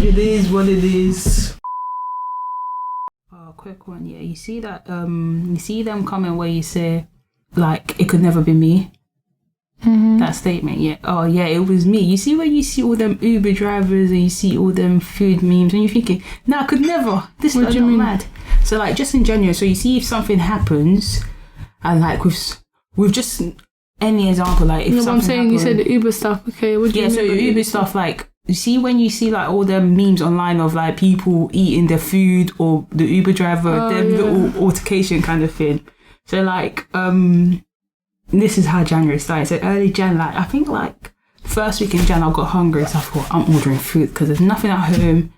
It is what it is. Oh, quick one, yeah. You see that? You see them comment where you say, like, it could never be me. Mm-hmm. That statement, yeah. Oh, yeah, it was me. You see when you see all them Uber drivers and you see all them food memes and you're thinking, nah, I could never. This is not mad. So, like, just in general, so you see if something happens and, like, with just any example, like, if something I'm saying, happened, you said the Uber stuff. Okay, what do you mean? Yeah, so Uber stuff, like, you see when you see, like, all them memes online of, like, people eating their food or the Uber driver, little altercation kind of thing. So, like, this is how January started. So early Jan, like I think like first week in Jan, I got hungry, so I thought I'm ordering food because there's nothing at home.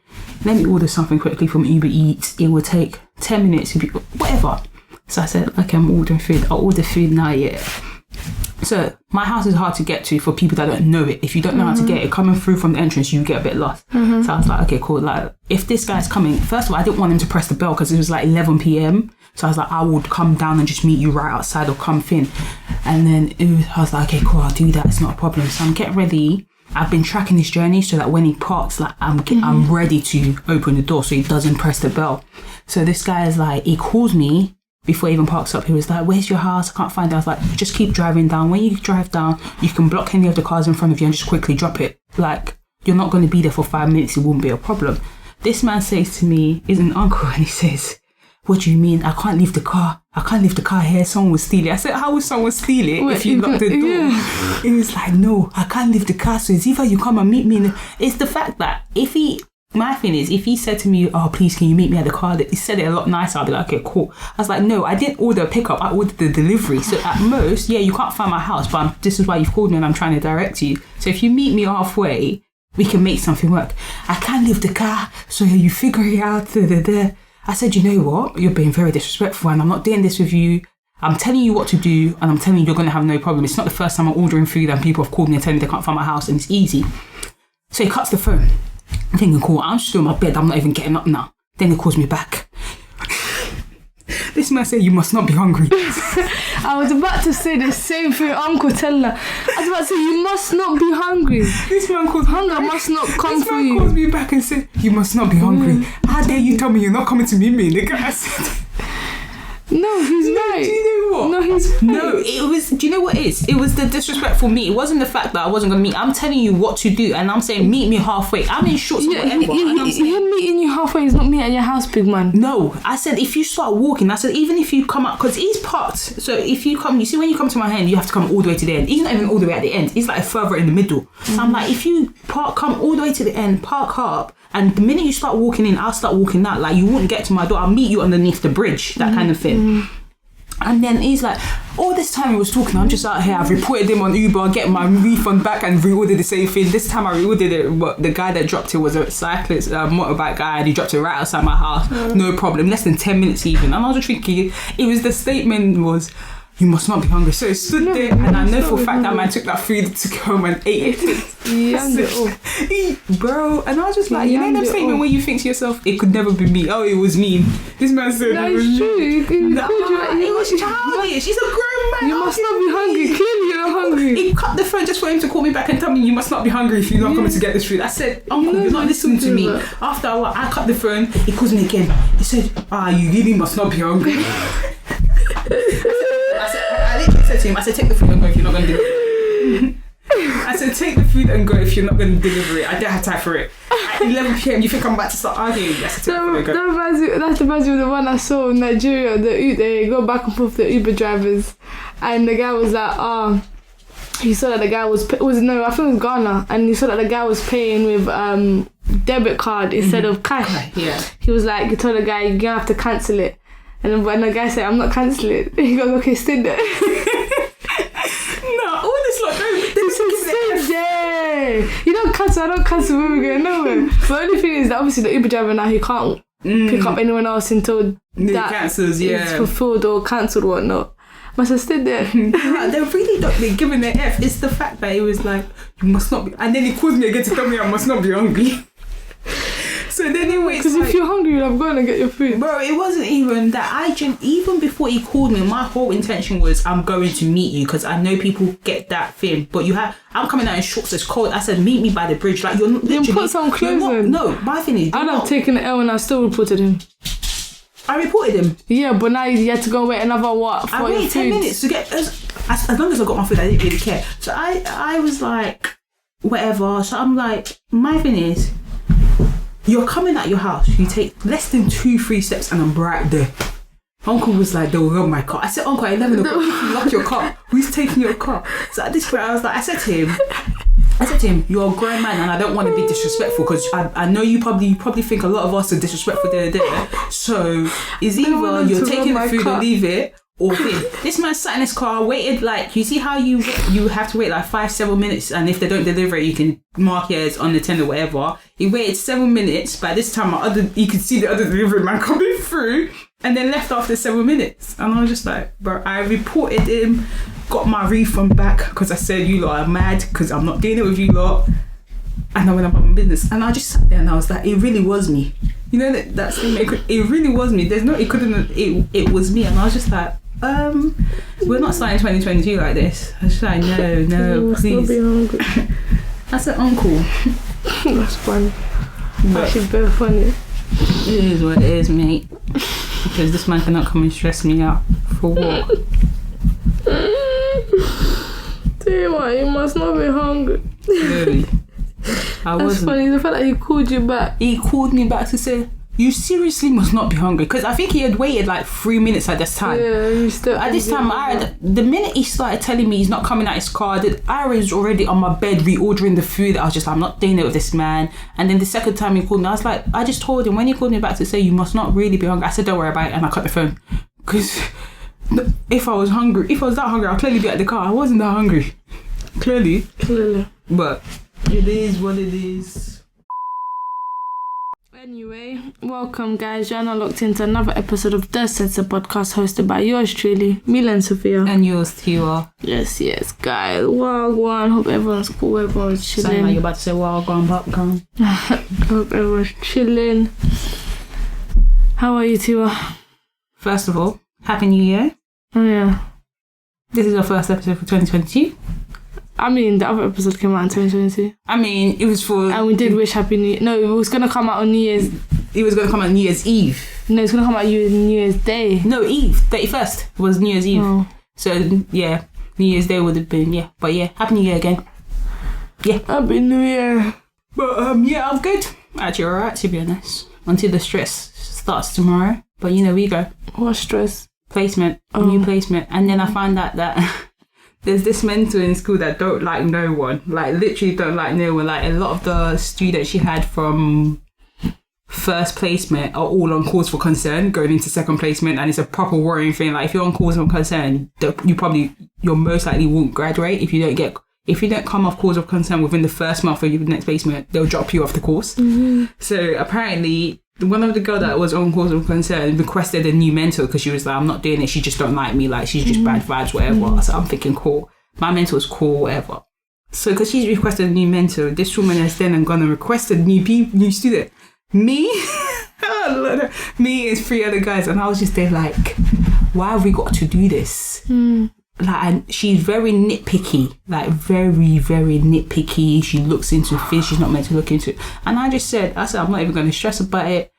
Let me order something quickly from Uber Eats. It will take 10 minutes to be whatever. So I said, okay, I'm ordering food. I'll order food now. Yeah. So my house is hard to get to for people that don't know it. If you don't know how to get it, coming through from the entrance, you get a bit lost. So I was like, okay, cool. Like if this guy's coming, first of all, I didn't want him to press the bell because it was like 11 p.m. So I was like, I would come down and just meet you right outside or come in. And then I was like, okay, cool, I'll do that. It's not a problem. So I'm getting ready. I've been tracking his journey so that when he parks, like I'm ready to open the door so he doesn't press the bell. So this guy is like, he calls me before he even parks up. He was like, where's your house? I can't find it. I was like, just keep driving down. When you drive down, you can block any of the cars in front of you and just quickly drop it. Like, you're not going to be there for 5 minutes. It won't be a problem. This man says to me, is an uncle, and he says, what do you mean? I can't leave the car. I can't leave the car here. Someone will steal it. I said, how would someone steal it if you lock the door? Yeah. He was like, no, I can't leave the car. So it's either you come and meet me. It's the fact that my thing is, if he said to me, oh, please, can you meet me at the car? He said it a lot nicer. I'll be like, okay, cool. I was like, no, I didn't order a pickup. I ordered the delivery. So at most, yeah, you can't find my house, but this is why you've called me and I'm trying to direct you. So if you meet me halfway, we can make something work. I can't leave the car. So you figure it out. I said, you know what? You're being very disrespectful and I'm not doing this with you. I'm telling you what to do and I'm telling you you're going to have no problem. It's not the first time I'm ordering food and people have called me and telling me they can't find my house and it's easy. So he cuts the phone. I'm thinking, cool, I'm still in my bed. I'm not even getting up now. Then he calls me back. This man said, you must not be hungry. I was about to say the same thing, Uncle Tella. I was about to say, you must not be hungry. This man calls me Hunger back. must not come for you. This man calls me back and said, you must not be hungry. How dare you tell me you're not coming to meet me? The guy said... No, he's right. Do you know what? No, he's right. No, it was... Do you know what it is? It was the disrespectful me. It wasn't the fact that I wasn't going to meet. I'm telling you what to do and I'm saying meet me halfway. I'm in shorts or whatever. Him meeting you halfway is not me at your house, big man. No, I said if you start walking, I said even if you come out, because he's parked. So if you come, you see when you come to my hand, you have to come all the way to the end. He's not even all the way at the end. He's like further in the middle. So I'm like, if you come all the way to the end, park up, and the minute you start walking in, I'll start walking out. Like you wouldn't get to my door. I'll meet you underneath the bridge, that kind of thing. And then he's like, all this time he was talking, I'm just out here, I've reported him on Uber, get my refund back and reordered the same thing. This time I reordered it, but the guy that dropped it was a cyclist, a motorbike guy, and he dropped it right outside my house. No problem, less than 10 minutes even. And I was just thinking, it was the statement was, you must not be hungry. So it stood there, and I know for a fact that man took that food to go home and ate it. Bro, and I was just like, you know that statement where you think to yourself, it could never be me. Oh, it was me. This man said that it was is true. it was childish. He's a grown man. You must not be hungry. Clearly you're hungry. He cut the phone just for him to call me back and tell me you must not be hungry if you're not coming to get this food. I said, Uncle, you're not listening to me. After a while, I cut the phone. He calls me again. He said, you really must not be hungry. I literally said to him, I said, take the food and go if you're not going to deliver it. I said, take the food and go if you're not going to deliver it. I don't have time for it. At 11 p.m, you think I'm about to start arguing? I said, that reminds me of the one I saw in Nigeria. They go back and forth, the Uber drivers. And the guy was like, he saw that the guy I think it was Ghana. And he saw that the guy was paying with debit card instead of cash. Yeah. He was like, he told the guy, you're going to have to cancel it. And then when the guy said, I'm not cancelling, he goes, okay, stay there. No, all this lot, stay there. You don't cancel, I don't cancel when we're going nowhere. But the only thing is that obviously the Uber driver now, he can't pick up anyone else until that cancels, is fulfilled or cancelled or whatnot. Must have stayed there. They're really not giving their F. It's the fact that it was like, you must not be. And then he calls me again to tell me I must not be hungry. So then it waits. Because if you're hungry, you'll have gone and get your food. Bro, it wasn't even that. Even before he called me, my whole intention was I'm going to meet you because I know people get that thing. But I'm coming out in shorts. It's cold. I said, meet me by the bridge. Like, you're not. Then put some clothes on. No, my thing is, I'd have taken the L and I still reported him. I reported him. Yeah, but now you had to go and wait another what? I waited 10 minutes to get as long as I got my food. I didn't really care. So I was like, whatever. So I'm like, my thing is, you're coming at your house. You take less than 2-3 steps, and I'm right there. Uncle was like, they'll rob my car. I said, Uncle, at 11 o'clock, you lock your car. Who's taking your car? So at this point, I said to him, you're a grown man and I don't want to be disrespectful because I know you probably think a lot of us are disrespectful there. So it's either you're taking the food or leave it or thing. This man sat in his car, waited like, you see how you have to wait like 5-7 minutes, and if they don't deliver it, you can mark it as unattended or whatever. He waited 7 minutes. By this time, you could see the other delivery man coming through, and then left after 7 minutes. And I was just like, bro, I reported him, got my refund back because I said, you lot are mad because I'm not doing it with you lot. And I went about my business. And I just sat there and I was like, it really was me. You know that statement? It really was me. It was me. And I was just like, we're not starting 2022 like this. I was just like, no, please. Be hungry. I said, Uncle. That's funny. Actually, very funny. It is what it is, mate. Because this man cannot come and stress me out. For what? Tiwa, you must not be hungry. Really? That's funny, the fact that he called you back. He called me back to say, you seriously must not be hungry. Because I think he had waited like 3 minutes at this time. Yeah, you still. At this time, the minute he started telling me he's not coming out his car, I was already on my bed reordering the food. I was just like, I'm not doing it with this man. And then the second time he called me, I was like, I just told him, when he called me back to say, you must not really be hungry, I said, don't worry about it. And I cut the phone. Because if I was that hungry, I'd clearly be at the car. I wasn't that hungry. Clearly. But it is what it is. Anyway, welcome guys. You're now locked into another episode of The Sensor Podcast, hosted by yours truly, Milene Sophia. And yours, Tiwa. Yes, guys. Wagwan. Hope everyone's cool. Everyone's chilling. Sound like you're about to say wagwan, popcorn. Hope everyone's chilling. How are you, Tiwa? First of all, Happy New Year. Oh, yeah. This is our first episode for 2022. I mean, the other episode came out in 2022. I mean, it was for... And we did wish Happy New Year. No, it was going to come out on New Year's... It was going to come out New Year's Eve. No, it's going to come out New Year's Day. No, Eve. 31st was New Year's Eve. Oh. So, yeah, New Year's Day would have been, yeah. But, yeah, Happy New Year again. Yeah. Happy New Year. But, yeah, I'm good. Actually, alright, to be honest. Until the stress starts tomorrow. But, you know, we go. What stress? Placement. New placement. And then I found out that... There's this mentor in school that don't like no one. Like, literally don't like no one. Like, a lot of the students she had from first placement are all on cause for concern going into second placement, and it's a proper worrying thing. Like, if you're on cause for concern, you most likely won't graduate if you don't come off cause of concern within the first month of your next placement. They'll drop you off the course. Mm-hmm. So apparently, one of the girls that was on cause of concern requested a new mentor because she was like, I'm not doing it, she just don't like me, like she's just bad vibes, whatever. So I'm thinking, cool, my mentor's cool, whatever. So because she's requested a new mentor, this woman has then gone and requested new student. Me and 3 other guys, and I was just there like, why have we got to do this? Like, and she's very nitpicky, like very, very nitpicky. She looks into things she's not meant to look into. And I said, I'm not even going to stress about it.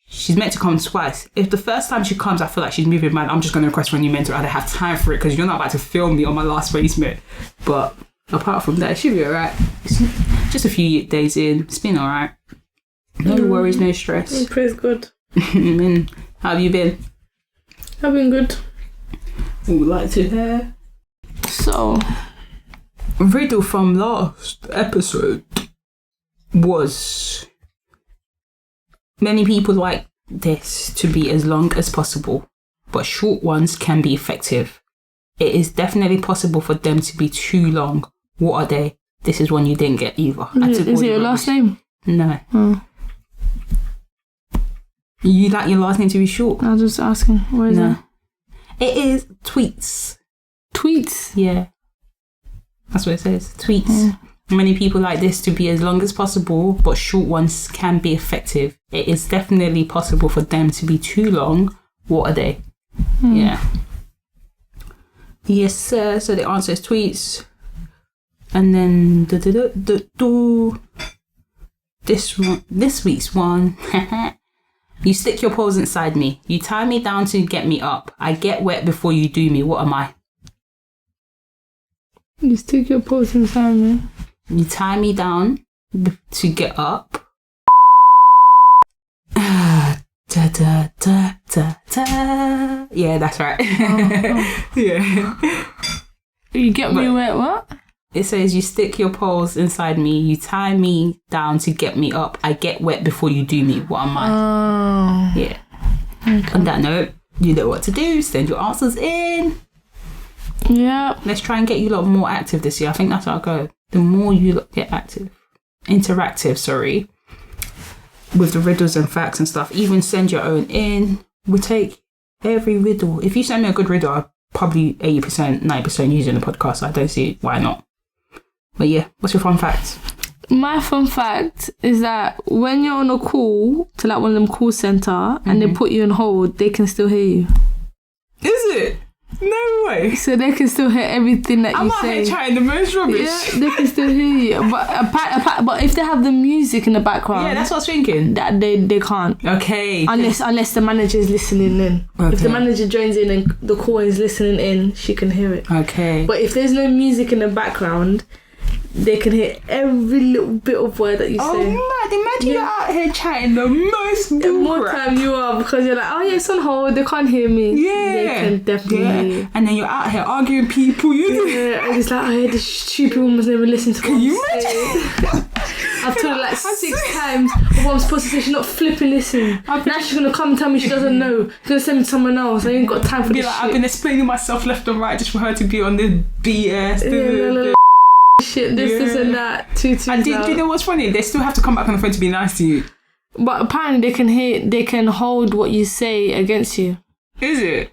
She's meant to come twice. If the first time she comes, I feel like she's moving mad, I'm just going to request for a new mentor. I don't have time for it because you're not about to film me on my last placement. But apart from that, it should be alright. It's just a few days in. It's been alright. No worries, no stress. Praise God. How have you been? I've been good. Would like to hear. So, riddle from last episode was, many people like this to be as long as possible, but short ones can be effective. It is definitely possible for them to be too long. What are they? This is one you didn't get either. Is it your last name? No. You like your last name to be short? I was just asking. Where is that? It is tweets. Tweets? Yeah. That's what it says. Tweets. Many people like this to be as long as possible, but short ones can be effective. It is definitely possible for them to be too long. What are they? Yeah. Yes, sir. So the answer is tweets. And then this week's one. You stick your paws inside me. You tie me down to get me up. I get wet before you do me. What am I? You stick your paws inside me. You tie me down to get up. Da, da, da, da, da. Yeah, that's right. Yeah. You get me wet, what? It says you stick your paws inside me. You tie me down to get me up. I get wet before you do me. What am I? Oh. Yeah. Okay. On that note, you know what to do. Send your answers in. Yeah. Let's try and get you a lot more active this year. I think that's our goal. The more you get interactive, with the riddles and facts and stuff. Even send your own in. We'll take every riddle. If you send me a good riddle, I'll probably 80%, 90% use in the podcast. I don't see why not. But yeah, what's your fun fact? My fun fact is that when you're on a call to like one of them call center and they put you on hold, they can still hear you. Is it? No way. So they can still hear everything that I'm you out say. here trying the most rubbish. Yeah, they can still hear you. But if they have the music in the background, Yeah, that's what I was thinking. that they can't. Okay. Unless the manager is listening in. Okay. If the manager joins in and the call is listening in, she can hear it. Okay. But if there's no music in the background, they can hear every little bit of word that you say. Oh mad, imagine you're out here chatting the most The more bullcrap. time you are, because you're like, oh yeah, it's on hold, they can't hear me. Yeah. They can definitely hear you. And then you're out here arguing people. Yeah, and it's like, oh yeah, this stupid woman's never listened to what Can you I'm saying. imagine? I've told her like 6 times what I'm supposed to say. She's not flipping listen. Now she's gonna come and tell me she doesn't know. She's gonna send me to someone else. I ain't got time for Be this like, shit. I've been explaining myself left and right just for her to be on this BS. No. Shit, this and that. And do you know what's funny? They still have to come back on the phone to be nice to you. But apparently they can hold what you say against you. Is it?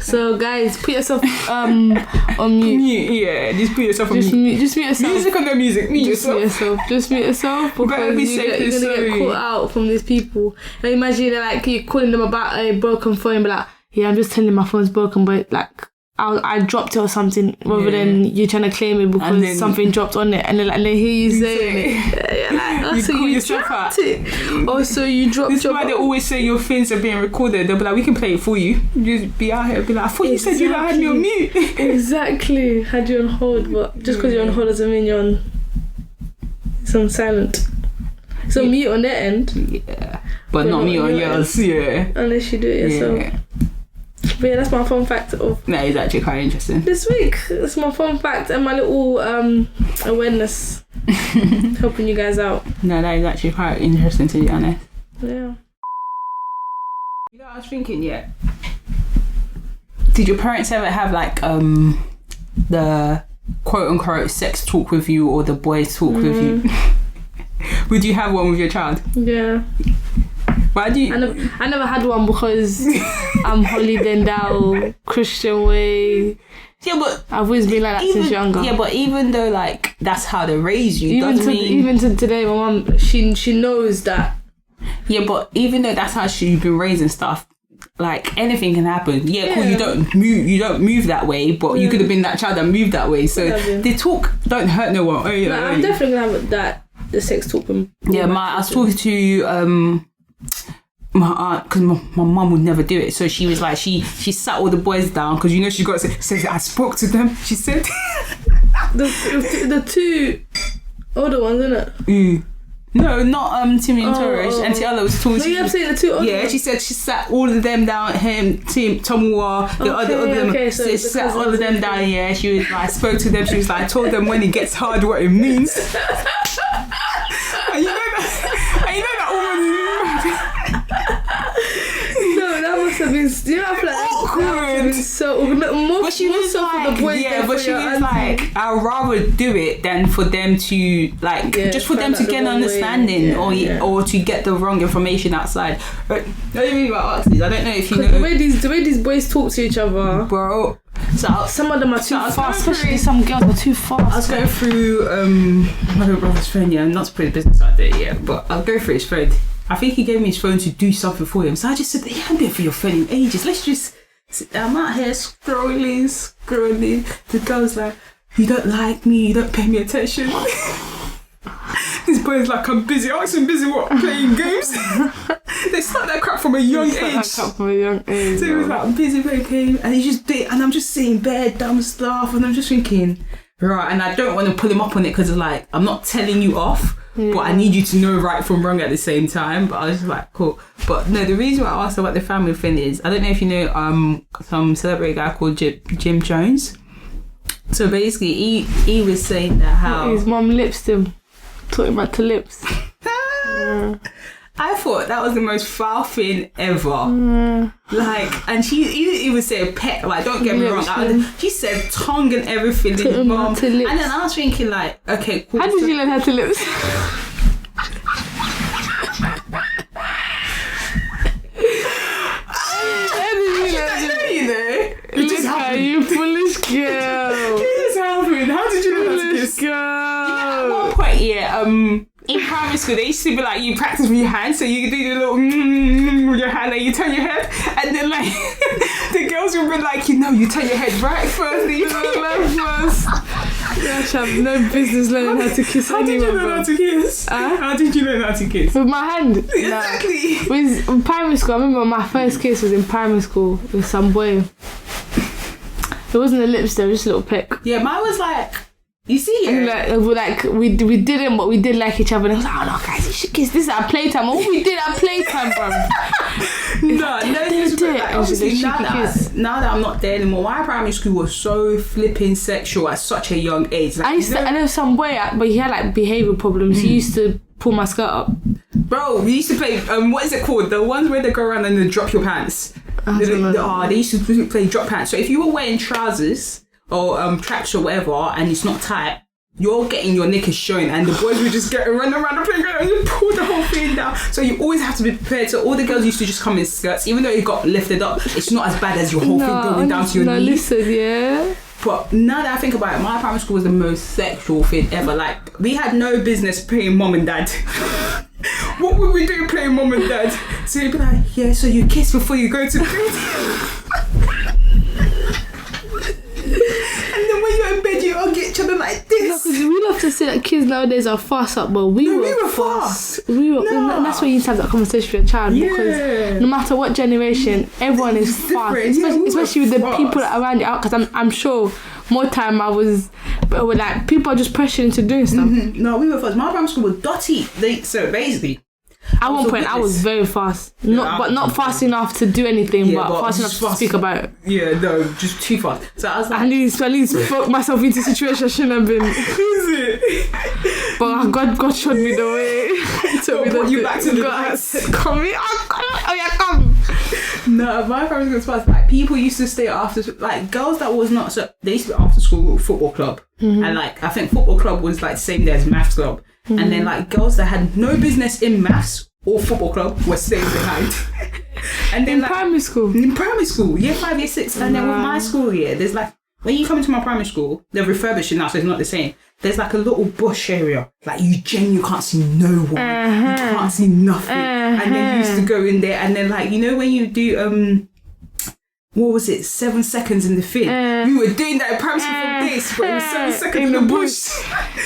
So guys, put yourself on mute. Yeah, just put yourself on Just mute. mute yourself. Music or no music, mute Just mute yourself. yourself. Just mute yourself Better because be you're safe than gonna get sorry. caught out from these people. And imagine like you're calling them about a broken phone, but like, yeah, I'm just telling my phone's broken, but like I dropped it or something, rather than you trying to claim it because something dropped on it, and then like they hear you saying it. Yeah, like, You so call you yourself dropped out. it. Also, you dropped This is your. why they always say your things are being recorded. They'll be like, we can play it for you. You just be out here, be like, I thought you said you had me on mute. Exactly, had you on hold, but just because you're on hold doesn't mean you're on. It's on silent. It's on mute on their end. Yeah, but not me on yours. Yeah, unless you do it yourself. Yeah. But yeah, that's my fun fact of That is actually quite interesting. this week. That's my fun fact and my little awareness, helping you guys out. No, that is actually quite interesting to be honest. Yeah. You know what I was thinking? Yeah. Did your parents ever have like the quote unquote sex talk with you or the boys talk with you? Would you have one with your child? Yeah. Why do you? I never had one because I'm Holly Dendal, Christian way. Yeah, but I've always been like that since younger. Yeah, but even though like that's how they raise you, even to today, my mum she knows that. Yeah, but even though that's how you've been raised and stuff, like anything can happen. Yeah, cool. You don't move that way, but you could have been that child that moved that way. So the talk don't hurt no one. I'm definitely gonna have the sex talk. Yeah, I was talking to my aunt because my mum would never do it, so she was like she sat all the boys down because you know she got to say I spoke to them. She said the two older ones, isn't it? No, not Timmy and Torres. And Tiwalola was talking. No, you have seen the two older Yeah, ones. she said she sat all of them down. Him, Tim, Tiwa, the other them. Okay, so she sat all of them down. Yeah, she was like spoke to them. She was like told them when it gets hard what it means. And you know that woman. No, that must have been. You know, I feel like Awkward. so more. But she was so like, for the boys yeah, than but for she your was auntie. like, I'd rather do it than for them to like, just for them to get an understanding or to get the wrong information outside. But don't even about aunties. I don't know if you know the way these boys talk to each other, bro. Some of them are too fast, especially some girls are too fast. I was going through my little brother's phone, not to put his business out there yet, but I'll go through his phone. I think he gave me his phone to do something for him. So I just said, you haven't been for your phone in ages. Let's just... I'm out here scrolling. The girl's like, you don't like me, you don't pay me attention. This boy's like, I'm busy. I am busy what? Playing games? They start that crap from a young age. So he was like, I'm busy playing games. And he just did. And I'm just saying bare dumb stuff. And I'm just thinking, right. And I don't want to pull him up on it because it's like, I'm not telling you off. Yeah. But I need you to know right from wrong at the same time. But I was just like, cool. But no, the reason why I asked about the family thing is, I don't know if you know some celebrity guy called Jim Jones. So basically, he was saying that how... His mum lips him. Taught him about to lips. I thought that was the most foul thing ever. Like, and she would say peck, like, don't get me wrong. She said tongue and everything in his mum. And then I was thinking, like, okay, cool. How did you learn how to lips? You foolish girl. It just happened. How did you learn how to kiss? Girl. At one point, in primary school, they used to be like, you practice with your hands, so you do the little with your hand and you turn your head, and then like the girls would be like, you turn your head right first, then you turn your left first. Gosh, I have no business learning how to kiss anyone. How did you learn how to kiss? How did you learn how to kiss? With my hand. Exactly. In primary school, I remember my first kiss was in primary school with some boy. It wasn't a lips though, just a little peck. Yeah, mine was like, you see it? We didn't, but we did like each other. And I was like, oh no, guys, you should kiss. This is our playtime. What we did at playtime, bro. Now that I'm not there anymore, my primary school was so flipping sexual at such a young age. Like, I know some boy, but he had like behavioural problems. He used to pull my skirt up. Bro, we used to play, what is it called? The ones where they go around and they drop your pants. They used to play drop pants. So if you were wearing trousers or tracks or whatever and it's not tight, you're getting your knickers shown, and the boys would just run around the playground and you pull the whole thing down. So you always have to be prepared. So all the girls used to just come in skirts, even though it got lifted up. It's not as bad as your whole thing going down to your knees. Listen, yeah. But now that I think about it, my primary school was the most sexual thing ever. Like, we had no business playing mom and dad. What would we do playing mom and dad? So you'd be like, yeah, so you kiss before you go to bed. And then when you're in bed, you all get each other like this. No, we love to say that kids nowadays are fast up, but we were fast. And that's why you need to have that conversation with your child, because no matter what generation, everyone is fast, especially with the people around you. Because I'm sure more time I was, but like people are just pressured into doing stuff. No, we were fast. My primary school was dirty. So basically, at one point, I was very fast. Not fast enough to do anything, but fast enough to speak about it. Yeah, no, just too fast. So I was like, at least spoke myself into a situation I shouldn't have been. Is it? But God showed me the way. He told me that you back to the God said, come here. Come. No, my primary school was fast. Like, people used to stay after, like, girls that was not, so they used to be after school football club. And like, I think football club was like the same day as maths club. And then like girls that had no business in maths or football club were staying behind. And then in primary school, year 5, year 6. And then with my school, there's like, when you come into my primary school, they're refurbishing now, so it's not the same. There's like a little bush area, like you genuinely can't see no one, you can't see nothing. And then you used to go in there, and then like, you know when you do what was it, 7 seconds in the thing? We were doing that in primary school for this, but it was 7 seconds in the bush.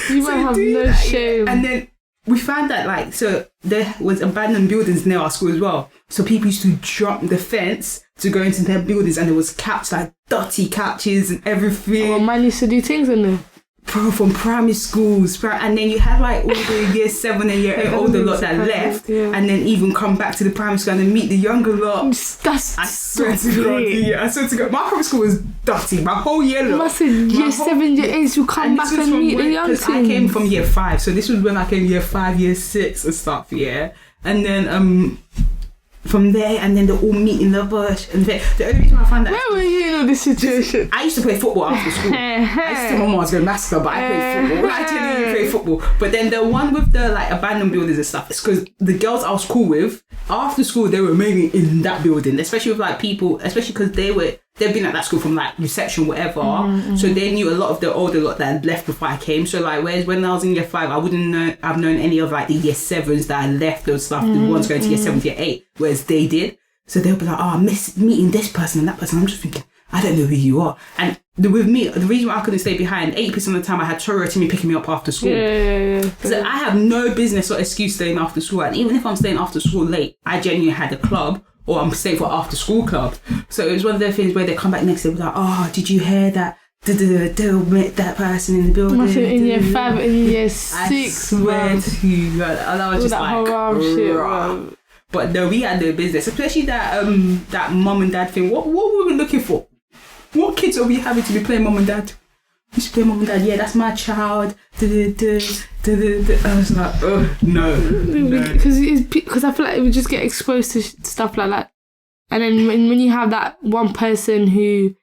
You might have no shame. And then we found that like, so there was abandoned buildings near our school as well. So people used to jump the fence to go into their buildings, and there was couches, like dirty couches and everything. Well, man used to do things in there. Bro, from primary schools, and then you had like all the year 7 and year 8 older lot that left, and then even come back to the primary school and then meet the younger lot. I swear to God, my primary school was dirty. My whole year lot. Must have year 7, year 8, you come back and meet the young teens. I came from year 5, so this was when I came year 5, year 6 and stuff, and then from there, and then they all meet in the bush. And the only reason I found that... Where were you in this situation? I used to play football after school. I used to tell my mom I was going to massacre, but I played football. I tell you, play football. But then the one with the like abandoned buildings and stuff, it's because the girls I was cool with, after school, they were mainly in that building, especially with like people, especially because they were they've been at that school from like reception, whatever. So they knew a lot of the older lot that had left before I came. So like, whereas when I was in year 5, I wouldn't know, I've known any of like the year 7s that had left those stuff, the ones going to year 7, year 8, whereas they did. So they'll be like, I miss meeting this person and that person. I'm just thinking, I don't know who you are. And with me, the reason why I couldn't stay behind, 80% of the time I had Toro to me picking me up after school. So I have no business or excuse staying after school. And even if I'm staying after school late, I genuinely had a club or I'm staying for after school club. So it was one of those things where they come back next day and be like, oh, did you hear that? They'll met that person in the building. In year 5, in year 6. I swear to you. And I was just like, shit, but no, we had no business, especially that mum and dad thing. What were we looking for? What kids are we having to be playing mum and dad? We should play mum and dad. Yeah, that's my child. I was like, oh no. Because I feel like we just get exposed to stuff like that, and then when you have that one person who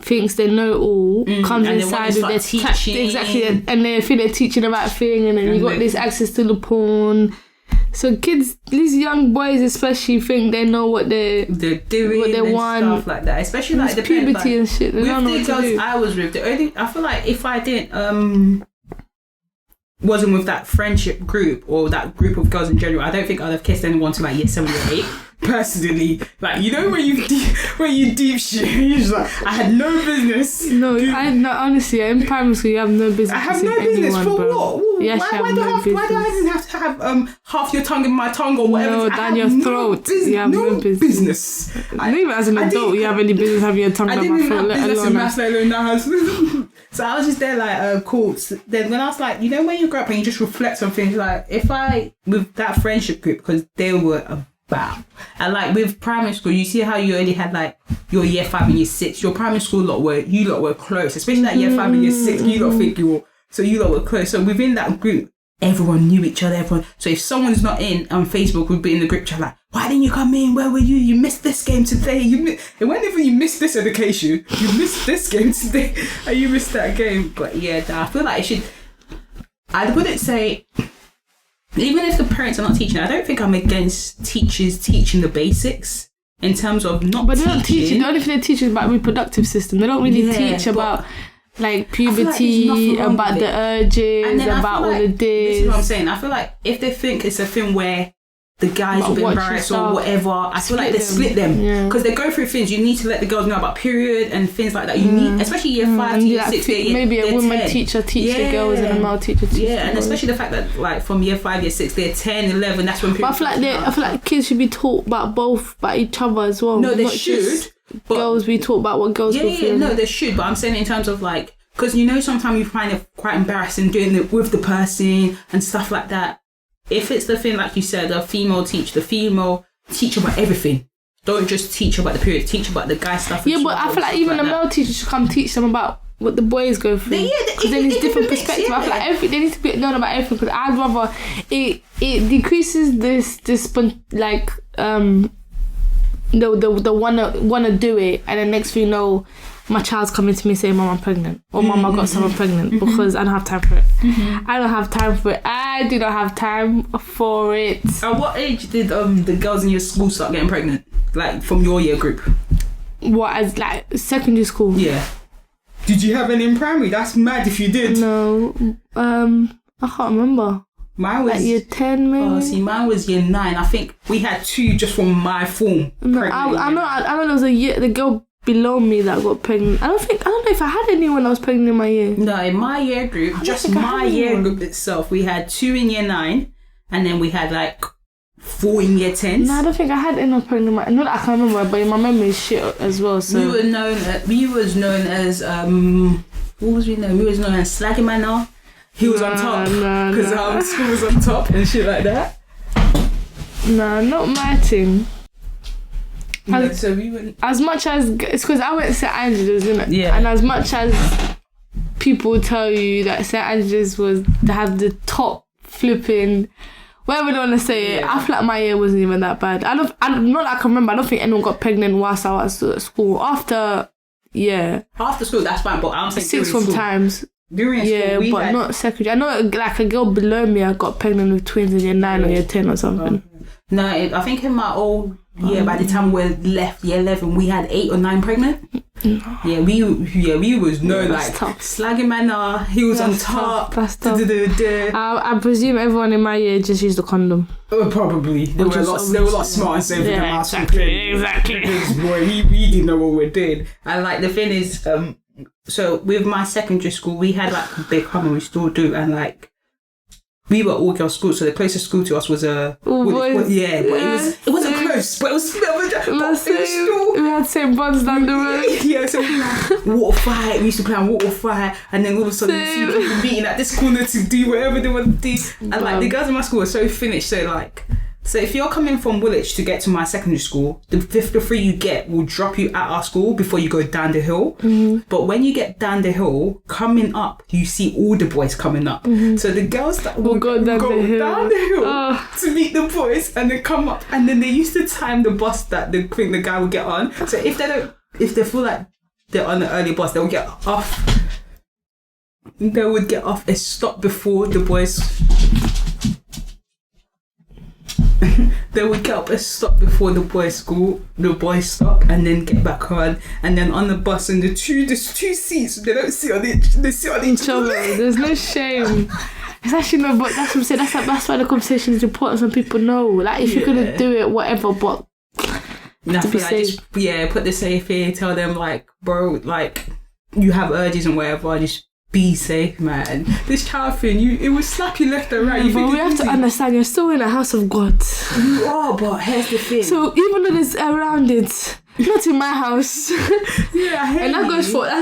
thinks they know all, comes inside with their teaching, exactly, and they think they're teaching the right thing, and then you got this access to the porn. So kids, these young boys especially, think they know what they're doing, what they want, stuff like that. Especially like the puberty like, and shit. They don't know what to do. I was with, I feel like if I didn't wasn't with that friendship group or that group of girls in general, I don't think I'd have kissed anyone till like year 7 or 8. Personally, like, you know, when you deep shit, you're just like, I had no business. No, honestly, in primary school, you have no business. I have no business anyone, for bro. What? Yes, why do I even have to have half your tongue in my tongue or whatever? No, down your throat. You have no business. Not even as an adult, you have any business having your tongue down my throat. Let alone So I was just there like, cool. So then when I was like, you know, when you grow up and you just reflect on things, like if I with that friendship group, because they were and like with primary school, you see how you only had like your year 5 and year 6. Your primary school lot were close, especially that year 5 and year 6. You lot think you lot were close. So within that group, everyone knew each other. So if someone's not in on Facebook, we'd be in the group chat like, why didn't you come in? Where were you? You missed this game today. And whenever you missed this education, you missed this game today, and you missed that game. But yeah, I feel like I wouldn't say. Even if the parents are not teaching, I don't think I'm against teachers teaching the basics in terms of not. But they don't teach. The only thing they teach is about reproductive system. They don't really teach about like puberty, about the urges, about all the days. This is what I'm saying. I feel like if they think it's a thing where the guys will be embarrassed or whatever, I feel like they split them because they go through things. You need to let the girls know about period and things like that. You need, especially year 5 to year 6. Maybe a woman teacher teach the girls and a male teacher teach the and girls. Especially the fact that like from year 5, year 6, they're 10, 11. That's when people. But I feel like kids should be taught about both, about each other as well. No, they should. But girls be taught about what girls go through. No, they should. But I'm saying in terms of like, because you know sometimes you find it quite embarrassing doing it with the person and stuff like that. If it's the thing, like you said, the female teach about everything. Don't just teach about the period, teach about the guy stuff. Yeah, but I feel like even a male teacher should come teach them about what the boys go through. Because then it's different perspective. I feel like they need to be known about everything. Because I'd rather it decreases this like the wanna do it, and then next thing you know, my child's coming to me saying, Mom, I'm pregnant. Or Mom, I got someone pregnant because I don't have time for it. I don't have time for it. I do not have time for it. At what age did the girls in your school start getting pregnant? Like from your year group? What, as like secondary school? Yeah. Did you have any in primary? That's mad if you did. No. I can't remember. Mine was like year 10 maybe. Oh, see, mine was year 9. I think we had 2 just from my form. No, I know there was the girl below me that got pregnant. I don't know if I had anyone that was pregnant in my year. No, in my year group, just my year group itself, we had 2 in year 9, and then we had like 4 in year 10. No, I don't think I had anyone pregnant. Not that I can't remember, but my memory is shit as well. So we was known as what was we known? We was known as Slagging Man now. He was on top because school was on top and shit like that. Nah, not my thing. So we went. As much as it's because I went to St. Angela's, isn't it? Yeah. And as much as people tell you that St. Angela's was to have the top flipping, whatever they want to say it, I feel like my year wasn't even that bad. Not that I can remember. I don't think anyone got pregnant whilst I was at school. After school, that's fine. But I'm saying 6 from times. During school, but not secondary. I know like a girl below me, I got pregnant with twins in year 9 or year 10 or something. No, I think in my old Yeah, by the time we left year 11, we had 8 or 9 pregnant. Yeah, we was slagging man. He was on top. That's tough. I presume everyone in my year just used a condom. Probably. They were a lot smart and saving them out. Exactly. Boy, we didn't know what we did. And like the thing is, so with my secondary school, we had like a big hum, and we still do, and like we were all girls school, so the closest school to us was a but it wasn't close, but it was still. We had St. Bonds down the road. Yeah, so we had water fight. We used to play on water fight, and then all of a sudden you see people meeting at this corner to do whatever they want to do. And like the girls in my school were so finished. So if you're coming from Woolwich to get to my secondary school, the free you get will drop you at our school before you go down the hill. Mm-hmm. But when you get down the hill, coming up, you see all the boys coming up. Mm-hmm. So the girls that will go down the hill to meet the boys and then come up. And then they used to time the bus that the guy will get on. So if they feel like they're on the early bus, they will get off. They would get off a stop before the boys. They would get up a stop before the boys stop, and then get back on, and then on the bus, and there's two seats. They don't sit on each other. There's no shame. It's actually no, but that's what I'm saying. That's why the conversation is important. Some people know, like, if you're gonna do it, whatever, but to be safe. Put the safe here. Tell them, like, bro, like, you have urges and whatever. Just be safe, man. This child thing, it will slap you left and right. But we have to understand, you're still in the house of God. You are, but here's the thing. So even though it's around it, not in my house. And that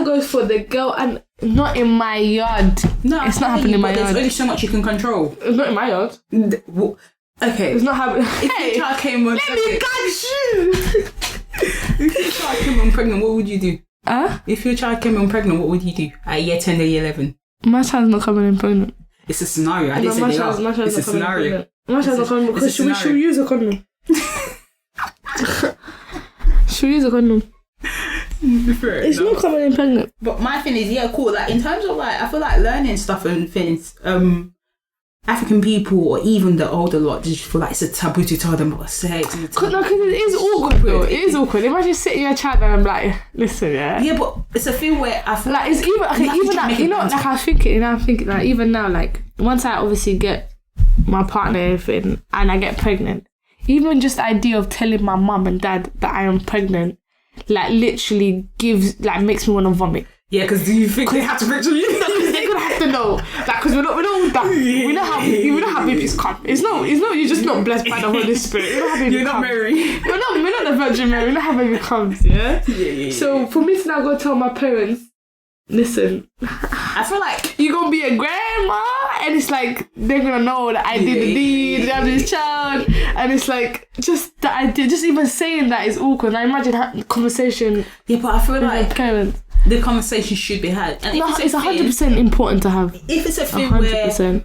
goes for the girl, and not in my yard. No, it's not happening in my yard. There's only so much you can control. It's not in my yard. Okay. It's not happening. If your child came on, let me catch you. If your child came on pregnant, what would you do? If your child came in pregnant, what would you do at year 10 or year 11? My child's not coming in pregnant. It's a scenario. I didn't say they are. It's a scenario. My child's not coming because she'll use a condom. She'll use a condom. It's not coming in pregnant. But my thing is, cool. Like, in terms of, like, I feel like learning stuff and things, African people, or even the older lot, just feel like it's a taboo to tell them about sex. Because it is awkward, though. It is awkward. Imagine sitting your chat and I'm like, listen, Yeah, but it's a thing where I feel like it's even that, you know, like I'm thinking like, even now, like, once I obviously get my partner and everything, and I get pregnant, even just the idea of telling my mum and dad that I am pregnant, like, literally makes me want to vomit. Yeah, because do you think they have to picture you? They're gonna have to know, like, because we're not all done. We know how babies come. It's not. You're just not blessed by the Holy Spirit. You know how baby You're comes. not Mary. We're not the Virgin Mary. We know how baby comes. Yeah. So for me to now go tell my parents, listen, I feel like you're gonna be a grandma, and it's like they're gonna know that I did the deed, I have this child, and it's like just the idea, just even saying that is awkward. Now imagine having a conversation. Yeah, but I feel like parents. The conversation should be had. And it's 100% important to have. If it's a thing 100%. Where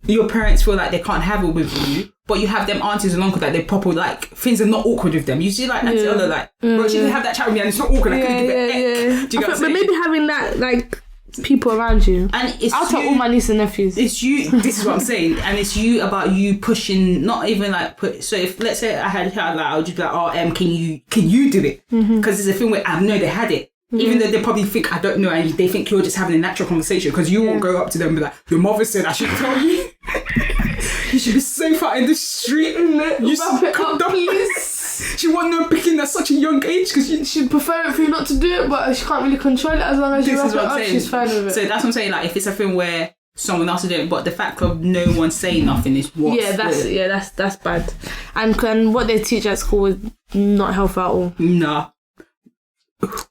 your parents feel like they can't have it with you, but you have them aunties and uncles that they proper, like, things are not awkward with them. You see, like, auntie Ola, like, bro, she can have that chat with me and it's not awkward. I couldn't give it an Do you get what I'm saying? But maybe having that, like, people around you. And it's I'll tell all my nieces and nephews. It's you. This is what I'm saying. And it's you about you pushing, not even like so if, let's say I had a child, like, I would just be like, can you do it? Because it's a thing where I know they had it. Even though they probably think I don't know, and they think you're just having a natural conversation, because you won't go up to them and be like, your mother said I should tell you. You should be safe out in the street. You wrap it up, please. She won't know picking at such a young age, because she'd prefer it for you not to do it, but she can't really control it. As long as you wrap it up, she's fine with it. So that's what I'm saying. Like, if it's a thing where someone else is doing it, but the fact of no one saying nothing is what. That's bad. And what they teach at school is not helpful at all. Nah.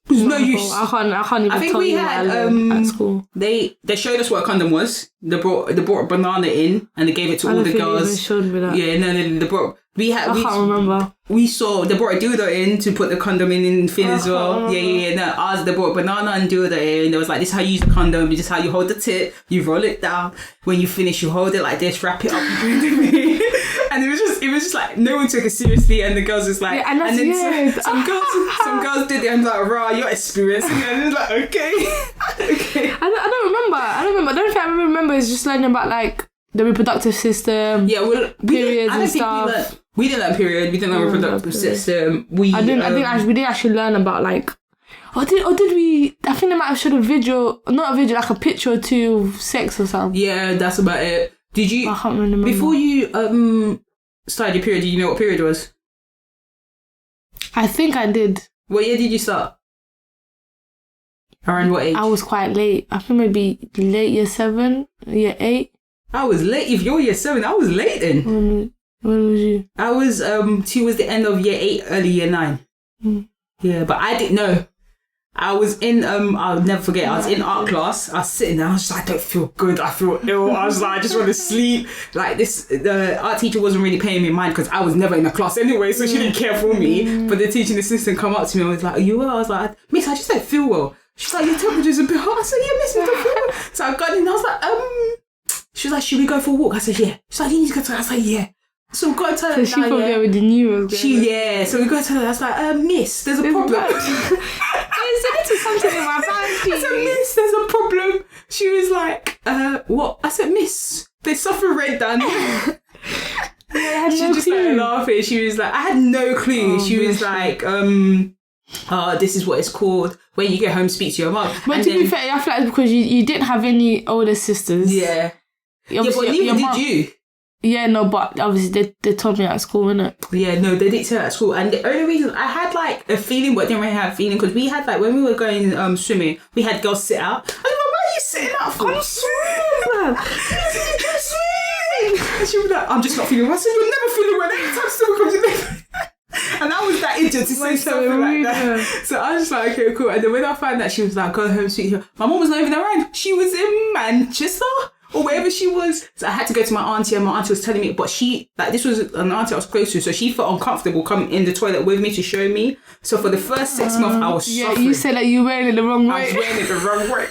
There's no use. I can't even tell you what I learned at school. They showed us what a condom was. They brought a banana in and they gave it to all the girls. They showed me that. Yeah, no, they brought. I can't remember. We saw they brought a dildo in to put the condom in Finn as well. Yeah. No, ours they brought a banana and dildo in. And they was like, this is how you use a condom. This is how you hold the tip. You roll it down. When you finish, you hold it like this, wrap it up. And it was just like no one took it seriously, and the girls was like, and then some girls did it and like, rah, you're experiencing it, and it was like, okay. I don't remember. The only thing I remember is just learning about like the reproductive system. Yeah, well, periods and stuff. We didn't learn period. We didn't learn reproductive system. We didn't actually learn about like. Or did we? I think they might have showed a video, not a video, like a picture or two of sex or something. Yeah, that's about it. Did you? I can't remember. Before you started your period, did you know what period was? I think I did. What year did you start? Around what age? I was quite late. I think maybe late year 7, year 8. I was late. If you're year 7, I was late then. When was you? I was towards the end of year 8, early year 9. Yeah, but I didn't know. I was in I'll never forget, I was in art class. I was sitting there, I was just like, I don't feel good, I feel ill. I was like, I just want to sleep. Like the art teacher wasn't really paying me mind because I was never in the class anyway, so she didn't care for me. But the teaching assistant come up to me and was like, are you well? I was like, miss, I just don't feel well. She's like, your temperature's a bit hot. I said, yeah, miss, I don't feel well. So I got in and I was like, she was like, should we go for a walk? I said, yeah. She's like, you need to go to her. I was like, yeah. So we got to tell her. So she probably already knew. So we got to tell her. I was like, miss, there's a problem. There's something in my bag. I said, miss, there's a problem. She was like, what? I said, miss, there's something red done. She just started laughing. She was like, I had no clue. She was like, this is what it's called. When you get home, speak to your mum. But to be fair, I feel like it's because you didn't have any older sisters. Yeah. But neither did you. Yeah, no, but obviously they told me at school, innit? Yeah, no, they did tell at school. And the only reason I had like a feeling, but didn't really have a feeling, because we had like, when we were going swimming, we had girls sit out. I was like, why are you sitting out for? I'm swimming, man. And she was like, I'm just not feeling well. I said, you're never feeling well. Anytime someone comes in. And I was that idiot to say something like that. So I was just like, okay, cool. And then when I found that she was like, go home, speak to her. My mum was not even around. She was in Manchester. Or wherever she was. So I had to go to my auntie, and my auntie was telling me, but she, like, this was an auntie I was close to, so she felt uncomfortable coming in the toilet with me to show me. So for the first 6 months, I was suffering. You said that you were wearing it the wrong way. I was wearing it the wrong way.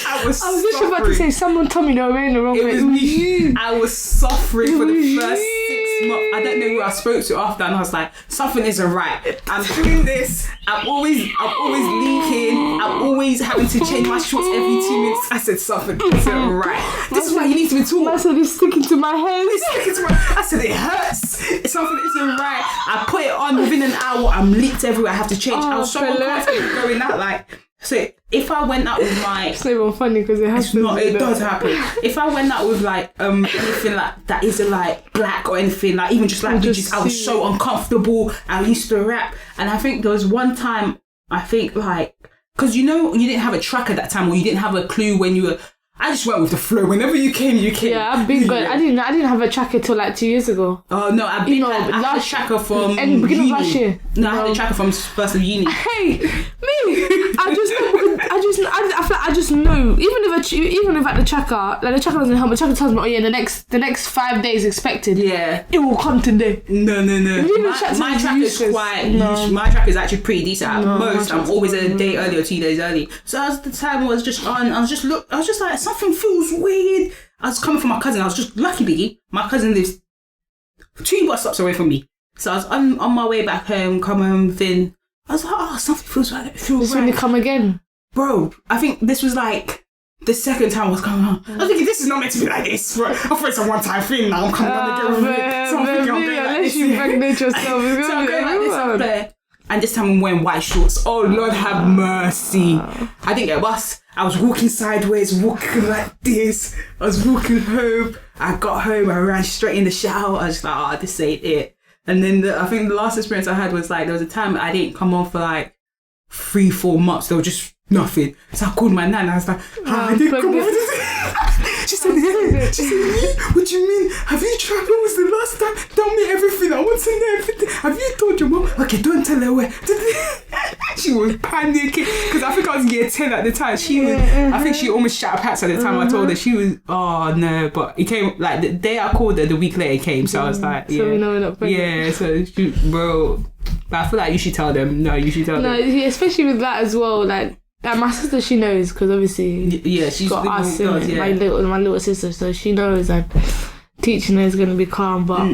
I was just about to say, someone told me they were wearing it the wrong way. It was me. I was suffering for the first 6 months. I don't know who I spoke to after, and I was like, something isn't right. I'm doing this. I'm always leaking. I'm always having to change my shorts every 2 minutes. I said, something isn't right. This is why you need to be taught. I said, it's sticking to my head. I said, it hurts. It's something isn't right. I put it on within an hour. I'm leaked everywhere. I have to change. I was so uncomfortable going out. Like, so if I went out with my... It's not even funny because it happens. It does happen. If I went out with like anything like that isn't like black or anything, like even just like bitches, I was so uncomfortable. I used to rap. And I think there was one time, I think like, because you didn't have a track at that time, or you didn't have a clue when you were... I just went with the flow. Whenever you came, you came. Yeah, I've been good. I didn't have a tracker till like 2 years ago. Oh no, I had a tracker from beginning of last year. No, I had a tracker from first of uni. Hey, me! I just know. Even if at the tracker, like the tracker doesn't help. The tracker tells me, oh yeah, the next 5 days expected. Yeah, it will come today. No. My tracker is quite. No. My tracker is actually pretty decent. At most, I'm always a day early or 2 days early. So as the time was just on, I was just like, something feels weird. I was coming from my cousin. I was just lucky, Biggie. My cousin lives 2 bus stops away from me. So I was on my way back home, come home, then I was like, oh, something feels right. It feels right. When they come again? Bro, I think this was like the second time I was coming home. I was thinking, this is not meant to be like this. Right? I thought it's a one-time thing now. I'm coming on again with it. So I'm thinking I'm going like this. You impregnate yourself. So I'm going like this up there. And this time I'm wearing white shorts. Oh, Lord have mercy. I didn't get a bus. I was walking sideways, walking like this. I was walking home. I got home. I ran straight in the shower. I was like, oh, this ain't it. And then I think the last experience I had was like, there was a time I didn't come on for like 3-4 months. There was just nothing. So I called my nan. I was like, I didn't come on. She said, what do you mean? Have you tried? When was the last time? Tell me everything. I want to know everything. Have you told your mom? Okay, don't tell her where. She was panicking because I think I was year 10 at the time. She was, I think she almost shot pats at the time I told her. She was, oh no, but it came like the day I called her, the week later it came. So I was like, yeah. So we know we're not pregnant. Yeah, so bro, but I feel like you should tell them. No, you should tell them. No, especially with that as well, like my sister, she knows because obviously she's got us and my little sister, so she knows. And teaching her is going to be calm, but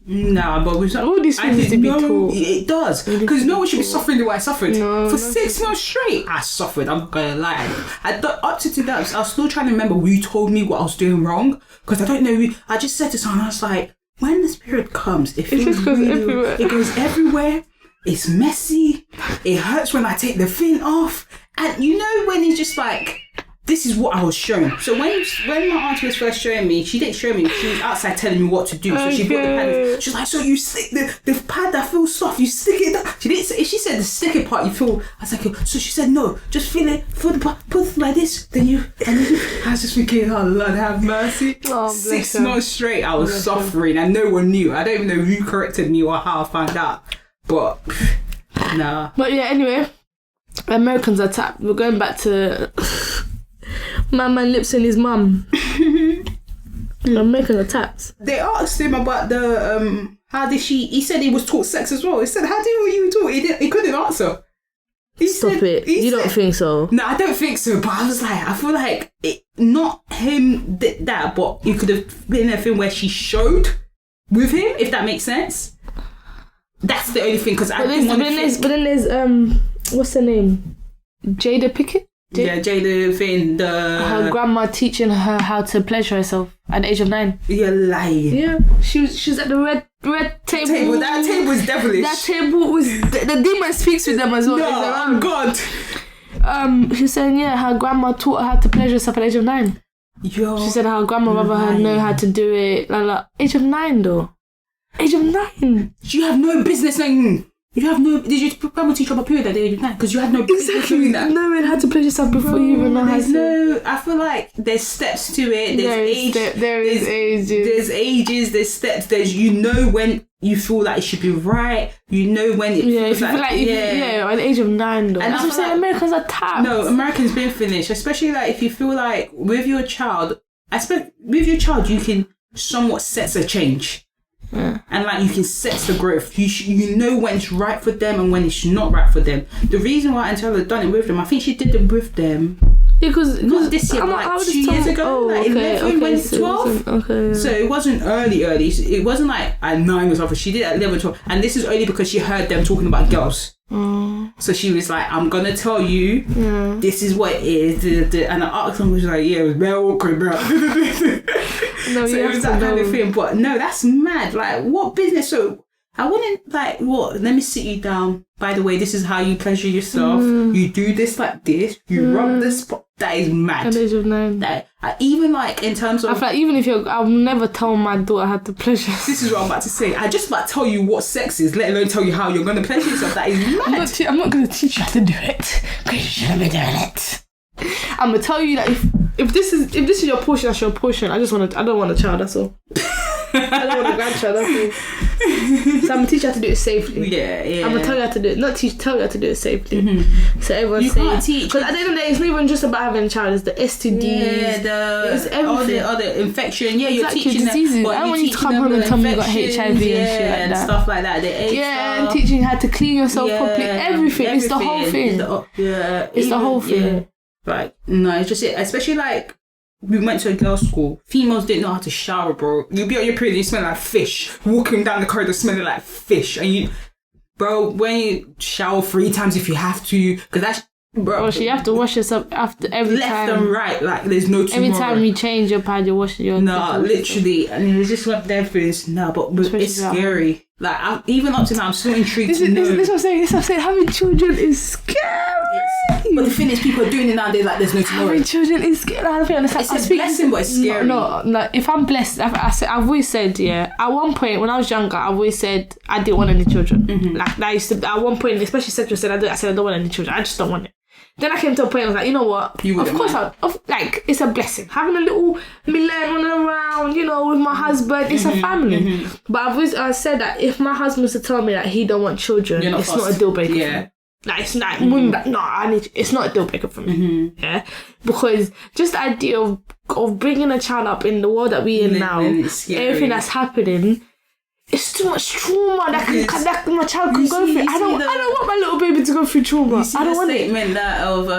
nah, but with all these things need to be taught. It does, because no one should be suffering the way I suffered. No, for 6 months straight, I suffered. I'm not gonna lie. Up to that, I was still trying to remember who told me what I was doing wrong, because I don't know. I just said to someone, I was like, when this period comes, it just goes everywhere. It goes everywhere. It's messy. It hurts when I take the thing off, and you know when it's just like. This is what I was shown. So when my auntie was first showing me, she didn't show me. She was outside telling me what to do. So she put the pad. She was like, so you stick the pad that feels soft. You stick it. She didn't say. She said the sticky part you feel. I was like, so she said no. Just feel it. Put it like this. Then you. I was just thinking, oh Lord, have mercy. Oh, 6 months straight, I was suffering, and no one knew. I don't even know who corrected me or how I found out. But nah. But yeah, anyway, Americans are tapped. We're going back to. My man lips in his mum. I'm making attacks. They asked him about the how did she? He said he was taught sex as well. He said, "How did you taught?" He couldn't answer. Stop it! You don't think so? No, I don't think so. But I was like, I feel like not him did that, but it could have been a thing where she showed with him, if that makes sense. That's the only thing, because I didn't want to. But then there's what's her name? Jada Pickett. Yeah, Jada thing, her grandma teaching her how to pleasure herself at the age of 9. You're lying. Yeah, she was at the red table. That table was devilish. That table was the demon speaks with them as well. No, God. She's saying her grandma taught her how to pleasure herself at the age of 9. Yo, she said her grandma rather her know how to do it. Like age of 9 though. Age of 9. You have no business knowing. You have no. Did you probably teach about period at the age of 9? Because you had no business doing that. Knowing how to pleasure yourself before you even know how to. No, I feel like there's steps to it. There's ages. There's steps. There's when you feel like it should be right. You know when it. Yeah, if you feel like at the age of 9 though. And that's what I'm saying. Americans are tapped. No, Americans been finished. Especially like if you feel like with your child, you can somewhat set a change. Yeah. And like you can set the growth. You know when it's right for them and when it's not right for them. The reason why Angela done it with them, I think she did it with them. Yeah, because not this year, but like 2 years ago, 11 when 12. Okay. So it wasn't early. It wasn't like at 9 or something. She did it at 11, 12, and this is only because she heard them talking about girls. So she was like, I'm gonna tell you, this is what it is. And I asked them, was like, yeah, it was very awkward, bro. No, so it was that kind of thing. But no, that's mad. Like, what business? So I wouldn't like, what? Let me sit you down. By the way, this is how you pleasure yourself. You do this like this. You rub this. That is mad. At the age of 9. Even like in terms of... I feel like even if I'll never tell my daughter how to pleasure. This is what I'm about to say. I just about to tell you what sex is, let alone tell you how you're going to pleasure yourself. That is mad. I'm not going to teach you how to do it. Because you shouldn't be doing it. I'm going to tell you that if this is your portion, that's your portion. I don't want a child, that's all. I don't want a grandchild, that's all. So I'm going to teach you how to do it safely. Yeah. I'm going to tell you how to do it. Tell you how to do it safely. So everyone's safe. Can't teach. Because at the end of the day, it's not even just about having a child. It's the STDs. Yeah, all the other infection. Yeah, you're teaching diseases. them. I don't want you to come home and tell me you got HIV and shit like and that. Stuff like that. The AIDS and teaching you how to clean yourself properly. Everything. It's the whole thing. It's the whole thing. Like, no, it's just it. Especially like, we went to a girls' school. Females didn't know how to shower, bro. You'll be on your period, you smell like fish. Walking down the corridor smelling like fish. And when you shower 3 times if you have to, because that's, bro. Well, you have to wash yourself after every time. Left and right, like there's no tomorrow. Every time you change your pad, you wash your... No, literally. And it just went there for this. No, but it's scary. Like, even up to now, I'm so intrigued to know. This is what I'm saying. Having children is scary. But the thing is, people are doing it nowadays like there's no tomorrow. Having children is scary. It's a blessing, but it's scary. No, like, if I'm blessed, I've always said, at one point when I was younger, I've always said I didn't want any children. Like, that used to, at one point, especially sexual, I said I don't want any children. I just don't want it. Then I came to a point I was like, you know what? Of course, it's a blessing. Having a little Milene running around, with my husband, it's a family. But I've always said that if my husband was to tell me that he don't want children, it's not a deal breaker for me. Like, it's like, it's not a deal breaker for me. Yeah? Because just the idea of bringing a child up in the world that we're in now, everything that's happening, it's too much trauma that my child can go through. I don't want my little baby to go through trauma. I don't want it. Statement that of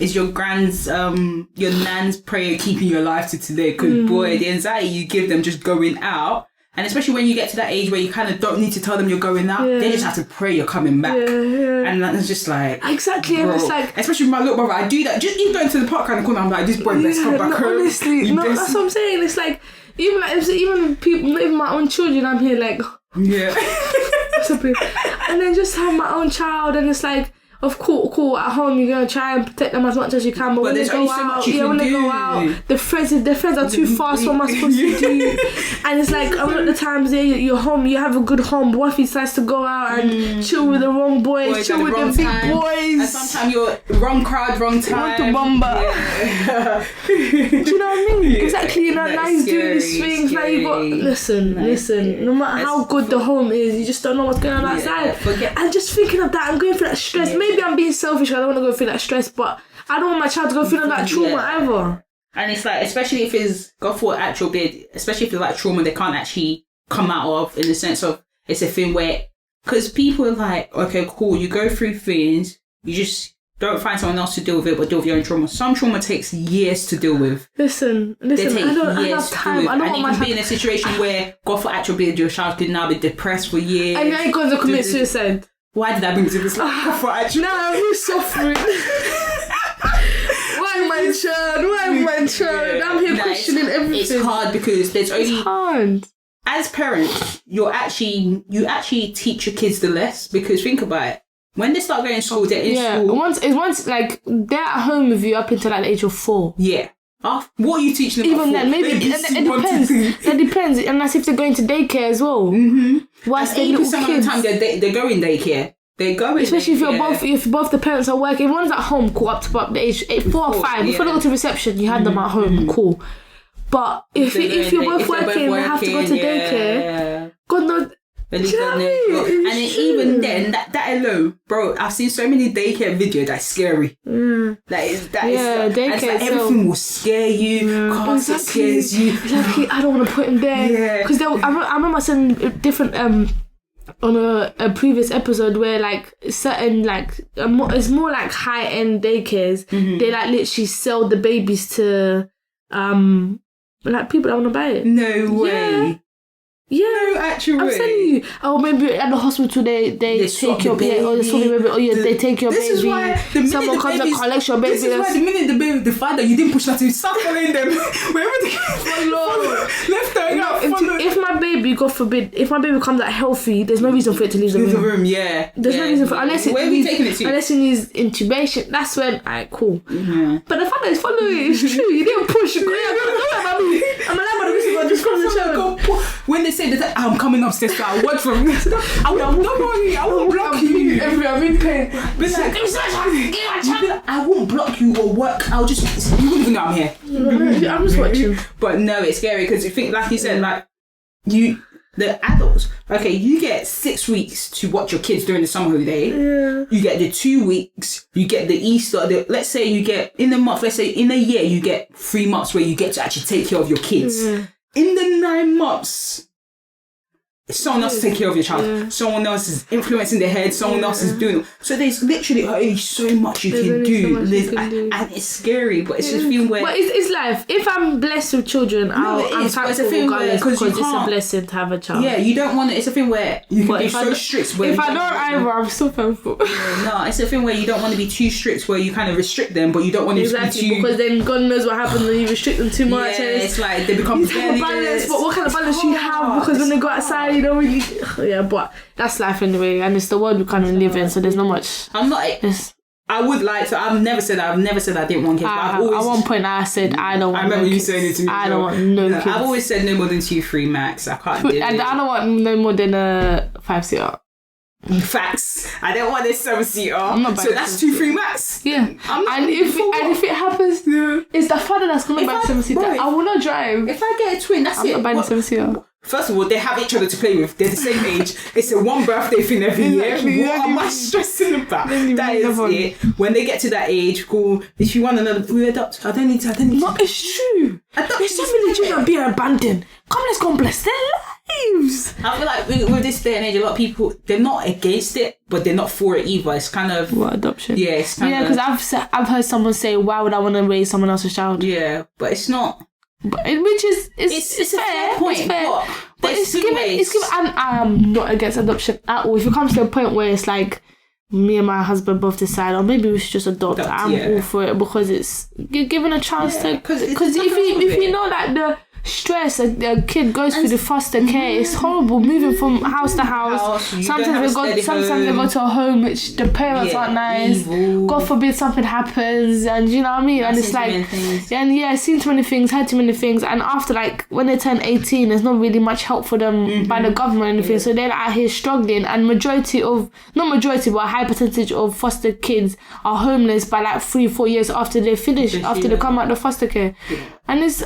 is your your nan's prayer keeping you alive to today? Because boy, the anxiety you give them just going out. And especially when you get to that age where you kind of don't need to tell them you're going out, they just have to pray you're coming back. And it's just like... Exactly, bro. and it's like... Especially with my little brother, I do that. Just even going to the park kind of corner, I'm like, this boy best come back home. Honestly, that's what I'm saying. It's like, even people, not even my own children, I'm here like... Yeah. And then just have my own child, and it's like... Of course, at home you're gonna try and protect them as much as you can, but when they go out, when they go out, the friends are too fast. What am I supposed to do? And it's like a lot of times you're home, you have a good home, but what if he decides to go out and chill with the wrong boys, chill with the big boys? And sometimes you're wrong crowd, wrong time. Want to bomber. Yeah. Do you know what I mean? Exactly. You know, now he's doing these things. Now you got listen. No matter how good the home is, you just don't know what's going on outside. And just thinking of that, I'm going through that stress. Maybe I'm being selfish. I don't want to go through that stress, but I don't want my child to go through that trauma either. And it's like, especially if it's God for actual bit, especially if it's like trauma they can't actually come out of, in the sense of it's a thing where, because people are like, okay, cool, you go through things, you just don't find someone else to deal with it, but deal with your own trauma. Some trauma takes years to deal with. Listen, I don't have time. I don't want my child to be in a situation where God for actual bit, your child could now be depressed for years. And now you're going to commit suicide. Why did I bring to this life? Now I'm suffering. Why my child? I'm here questioning everything. It's hard because there's only... It's hard. As parents, you actually teach your kids the less, because think about it. When they start going to school, they're in school. Once like they're at home with you up until like the age of 4. Yeah. What are you teaching them? Even then, maybe it depends. And that's if they're going to daycare as well. Whilst they're little kids. Some of the time they go in daycare. They go in. Especially if both the parents are working. If one's at home, cool, up to the age 4 or 5. Before they go to reception, you had them at home, cool. But if you're both working, they have to go to daycare. God knows. And then even then, that alone, bro, I've seen so many daycare videos that's scary. Daycare, everything will scare you. Exactly. Scares you. Exactly. I don't want to put him there because I remember seeing different on a previous episode where like certain like it's more like high end daycares. They like literally sell the babies to like people that want to buy it. No way. Yeah, no, actually, I'm telling you. Oh, maybe at the hospital they take your baby, or they take your baby. This is why someone comes and collects your baby. This is why the minute the father, you didn't push nothing, start following them. Wherever they follow, left and right. If my baby, God forbid, if my baby comes out healthy, there's no reason for it to leave the room. Yeah, there's no reason for unless where are we taking it to? Unless it needs intubation. That's when cool. But the father is following. It's true. You didn't push. I'm allowed by the reason just come to the show. When they say that I'm coming upstairs, so I watch from I won't block you. I'm in pain. But like, I won't block you or work. I'll just, you wouldn't even know I'm here. I'm just watching. But no, it's scary because you think, like you said, like the adults. Okay, you get 6 weeks to watch your kids during the summer holiday. Yeah. You get the 2 weeks. You get the Easter. Let's say you get in a month. Let's say in a year you get 3 months where you get to actually take care of your kids. Yeah. In the 9 months, someone else is taking care of your child. Yeah. Someone else is influencing their head. Someone else is doing. So there's literally only so much you can do. And it's scary, but it's just a thing where. But it's life. If I'm blessed with children, I'm thankful regardless because it's a blessing to have a child. Yeah, you don't want it. It's a thing where you can be so strict. If I don't either, I'm still thankful. No, it's a thing where you don't want to be too strict, where you kind of restrict them, but you don't want to be too. Because then God knows what happens when you restrict them too much. Yeah, it's like they become balance. But what kind of balance do you have? Because when they go outside, you don't really. Yeah, but that's life anyway, and it's the world we kind of live in, so there's not much. I would like to. I've never said I didn't want kids. At one point, I said I don't want. I remember you saying it to me. I don't want no kids. I've always said no more than 2-3 max. I can't do it. I don't want no more than a 5-seater. Facts. I don't want this 7-seater. So that's 2-3 max. Yeah. And if it happens, it's the father that's gonna buy 7-seater. I will not drive. If I get a twin, that's it. I'm not buying 7-seater. First of all, they have each other to play with. They're the same age. It's a one birthday thing every year. What am I stressing about? That is it. When they get to that age, cool. If you want another, we adopt. I don't need to. No, it's true. There's so many children being abandoned. Come, let's go and bless their babes. I feel like with this day and age, a lot of people, they're not against it, but they're not for it either. It's kind of... What, adoption? Yeah, it's kind of... because I've heard someone say, why would I want to raise someone else's child? Yeah, but it's not... Which is... It's a fair point. It's fair. But it's given... I'm not against adoption at all. If it comes to a point where it's like, me and my husband both decide, or maybe we should just adopt. I'm all for it, because it's given a chance to... Because if you know that the stress a kid goes through the foster care, it's horrible, moving from house to house. Sometimes they go to a home which the parents aren't nice. Evil. God forbid something happens, and you know what I mean. And it's like, seen too many things, heard too many things, and after, like, when they turn 18, there's not really much help for them by the government or anything. So they're out here struggling, and not majority, but a high percentage of foster kids are homeless by like 3-4 years after they finish, after they come out of foster care. And if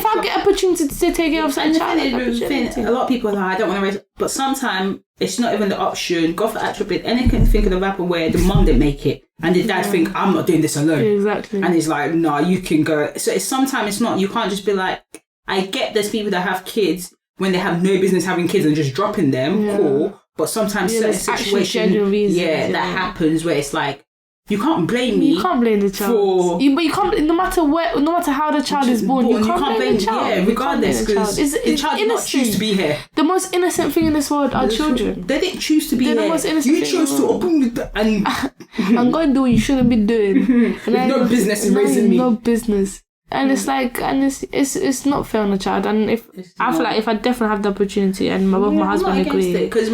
I get opportunity to take care of some child, a lot of people are like, I don't want to raise, but sometimes it's not even the option. God for attribute, anything think of the rapper where the mum didn't make it and the dad think, I'm not doing this alone. Exactly. And it's like, no, you can go. So sometimes it's not, you can't just be like, I get there's people that have kids when they have no business having kids and just dropping them, cool. But sometimes certain situations, that happens where it's like, you can't blame me. You can't blame the child. But you can't, no matter how the child is born, you can't blame the child. Yeah, regardless, because the child did not choose to be here. The most innocent thing in this world are children. They didn't choose to be here. The most innocent you chose to open with the, and God do what you shouldn't be doing. No business in raising me. No business. And it's like, and it's not fair on the child. And I feel like if I definitely have the opportunity, and my husband agree, because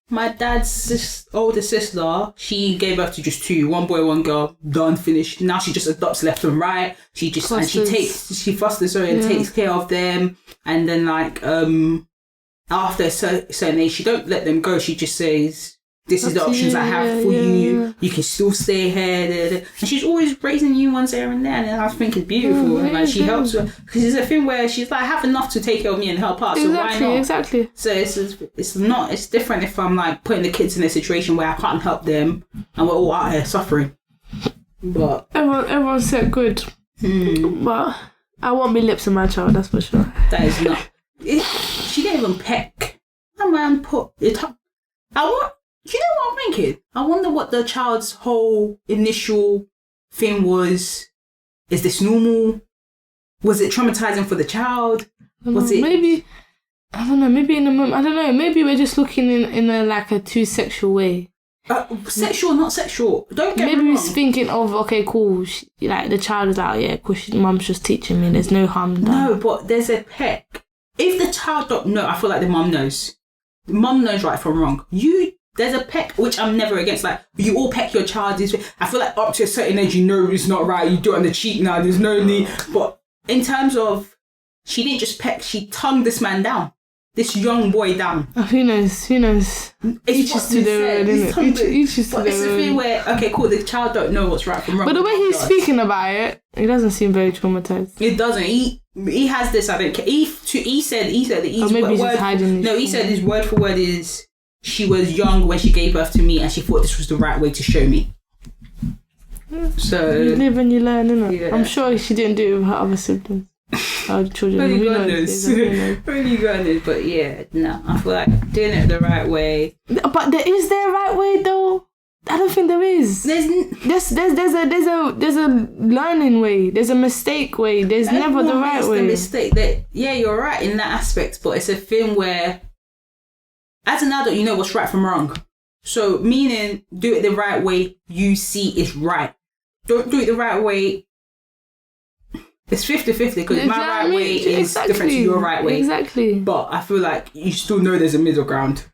my dad's older sister, she gave birth to just 2, 1 boy, 1 girl, done, finished. Now she just adopts left and right. She fosters and takes care of them. And then like after a certain age, she don't let them go. She just says, this is the options I have for you. You can still stay here. And she's always raising new ones here and there. And I think it's beautiful. And like, she helps her. Because it's a thing where she's like, I have enough to take care of me and help out. So why not? Exactly. So it's different if I'm like putting the kids in a situation where I can't help them and we're all out here suffering. But everyone said good. But I won't be lips on my child, that's for sure. That is not. She didn't even peck. That man put it up. Do you know what I'm thinking? I wonder what the child's whole initial thing was. Is this normal? Was it traumatizing for the child? Maybe, I don't know, maybe in the moment, I don't know, maybe we're just looking in a like a too sexual way. Sexual, not sexual. Don't get me wrong. Maybe we're thinking of, okay, cool, like the child is like, yeah, cool, mum's just teaching me, there's no harm done. No, but there's a peck. If the child don't know, I feel like the mum knows. The mum knows right from wrong. There's a peck, which I'm never against. Like, you all peck your child this way. I feel like up to a certain age, you know it's not right. You do it on the cheek now. There's no need. But in terms of, she didn't just peck. She tongued this man down. This young boy down. Oh, who knows? Each is to their own, isn't it? Each is to their own. It's a thing where, okay, cool, the child don't know what's right from wrong. But the way he's speaking about it, he doesn't seem very traumatized. It doesn't. He has this, I think, he said that he's... maybe he's just hiding this. No, he said his word for word is... She was young when she gave birth to me and she thought this was the right way to show me. So... You live and you learn, innit? Yeah. I'm sure she didn't do it with her other siblings. Her children. Really goodness. Really goodness. But yeah, no. I feel like doing it the right way. But is there a right way though? I don't think there is. There's a learning way. There's a mistake way. There's never the right way. The mistake. Yeah, you're right in that aspect. But it's a thing where... As an adult, you know what's right from wrong. So, meaning, do it the right way you see is right. Don't do it the right way. It's 50-50 because my right way is different to your right way. Exactly. But I feel like you still know there's a middle ground.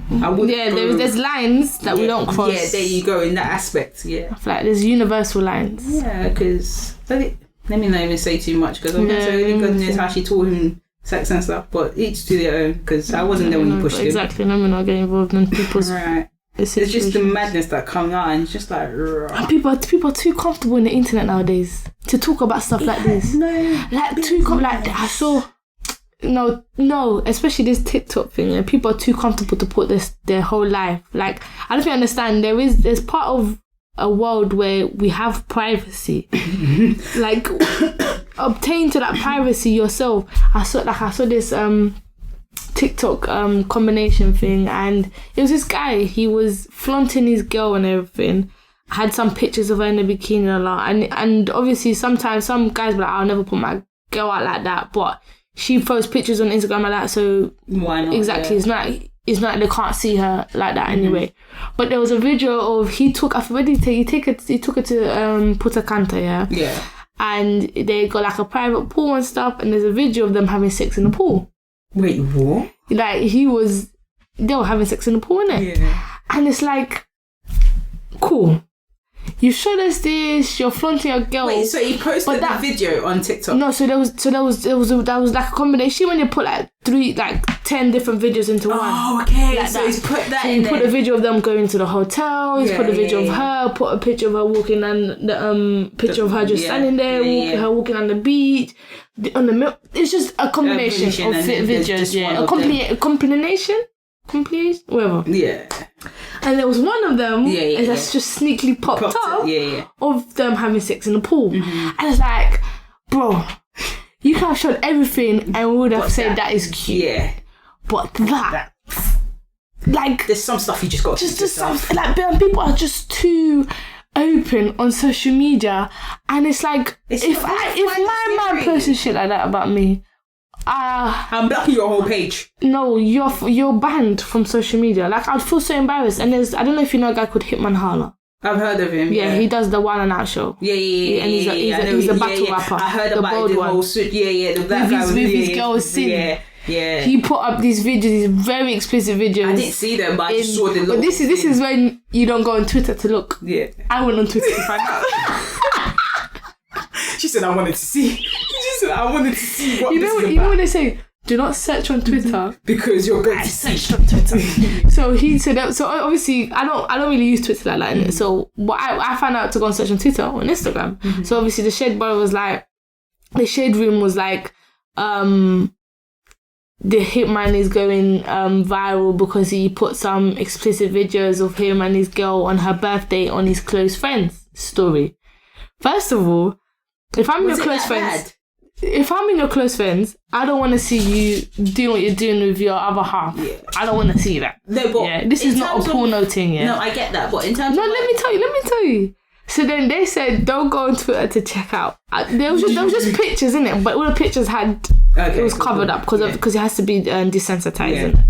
There's lines that we don't cross. Yeah, there you go in that aspect. Yeah. I feel like there's universal lines. Yeah, because... Let me not even say too much because I'm going to say goodness how she taught him sex and stuff, but each to their own because I wasn't there when you pushed him. Exactly, no, we're not getting involved in people's right. It's just the madness that comes out and it's just like... And people are too comfortable in the internet nowadays to talk about stuff like this. I saw... No, especially this TikTok thing, and people are too comfortable to put their whole life. Like, I don't understand, there's part of a world where we have privacy. Like... obtain to that privacy yourself. I saw this TikTok combination thing, and it was this guy. He was flaunting his girl and everything. Had some pictures of her in a bikini and a lot, and obviously sometimes some guys be like, I'll never put my girl out like that, but she posts pictures on Instagram like that, so why not? Exactly, yeah. It's not they can't see her like that anyway. But there was a video of he took her to Punta Cana, yeah, and they got like a private pool and stuff, and there's a video of them having sex in the pool. Wait, what? Like they were having sex in the pool, innit? Yeah. And it's like, cool. You showed us this. You're flaunting your girl. Wait, so he posted that video on TikTok? No, so that was like a combination when you put like 10 different videos into one. Oh, okay. Like so that. He's put that so in he put a video of them going to the hotel. He's put a video of her. Put a picture of her walking and the picture of her just standing there, her walking on the beach. On the milk. It's just a combination of videos. Yeah, a combination. Whatever. Yeah. And there was one of them that's just sneakily popped up of them having sex in the pool. And it's like, bro, you could have showed everything and we would have said that is cute. Yeah. But that like, there's some stuff you just got to like, people are just too open on social media, and it's like, if my man posts shit like that about me, I'm blocking your whole page. No, you're banned from social media. Like, I'd feel so embarrassed. And I don't know if you know a guy called Hitman Hala. I've heard of him. Yeah, he does the Wild and Out show. Yeah. And he's a battle rapper. I heard about the whole suit. The black guy with his girl singing. Yeah. He put up these videos, these very explicit videos. I didn't see them, but I just saw the look. But this is when you don't go on Twitter to look. Yeah. I went on Twitter to find out. She said I wanted to see. What you know when they say, do not search on Twitter because you're going to search on Twitter. So he said that. So obviously I don't really use Twitter like that. So what I found out to go and search on Twitter on Instagram. So obviously the shade room was like, the hitman is going viral because he put some explicit videos of him and his girl on her birthday on his close friends story. First of all, if I'm in your close friends, I don't want to see you doing what you're doing with your other half. Yeah. I don't want to see that. No, but this is not a porno thing. Yeah. No, I get that, but in terms let me tell you. So then they said, don't go on Twitter to check out. There was just pictures in it, but all the pictures had it was covered up because it has to be desensitized. Yeah.